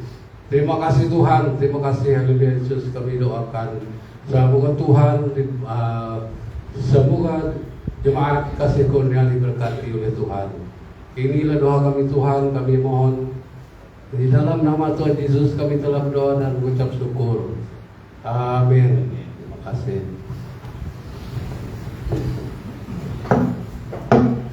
Terima kasih Tuhan, terima kasih Haleluya Yesus, kami doakan. Semoga Tuhan, semoga jemaat kasih kurnia diberkati oleh Tuhan. Inilah doa kami Tuhan, kami mohon di dalam nama Tuhan Yesus kami telah berdoa dan mengucap syukur. Amin. Terima kasih.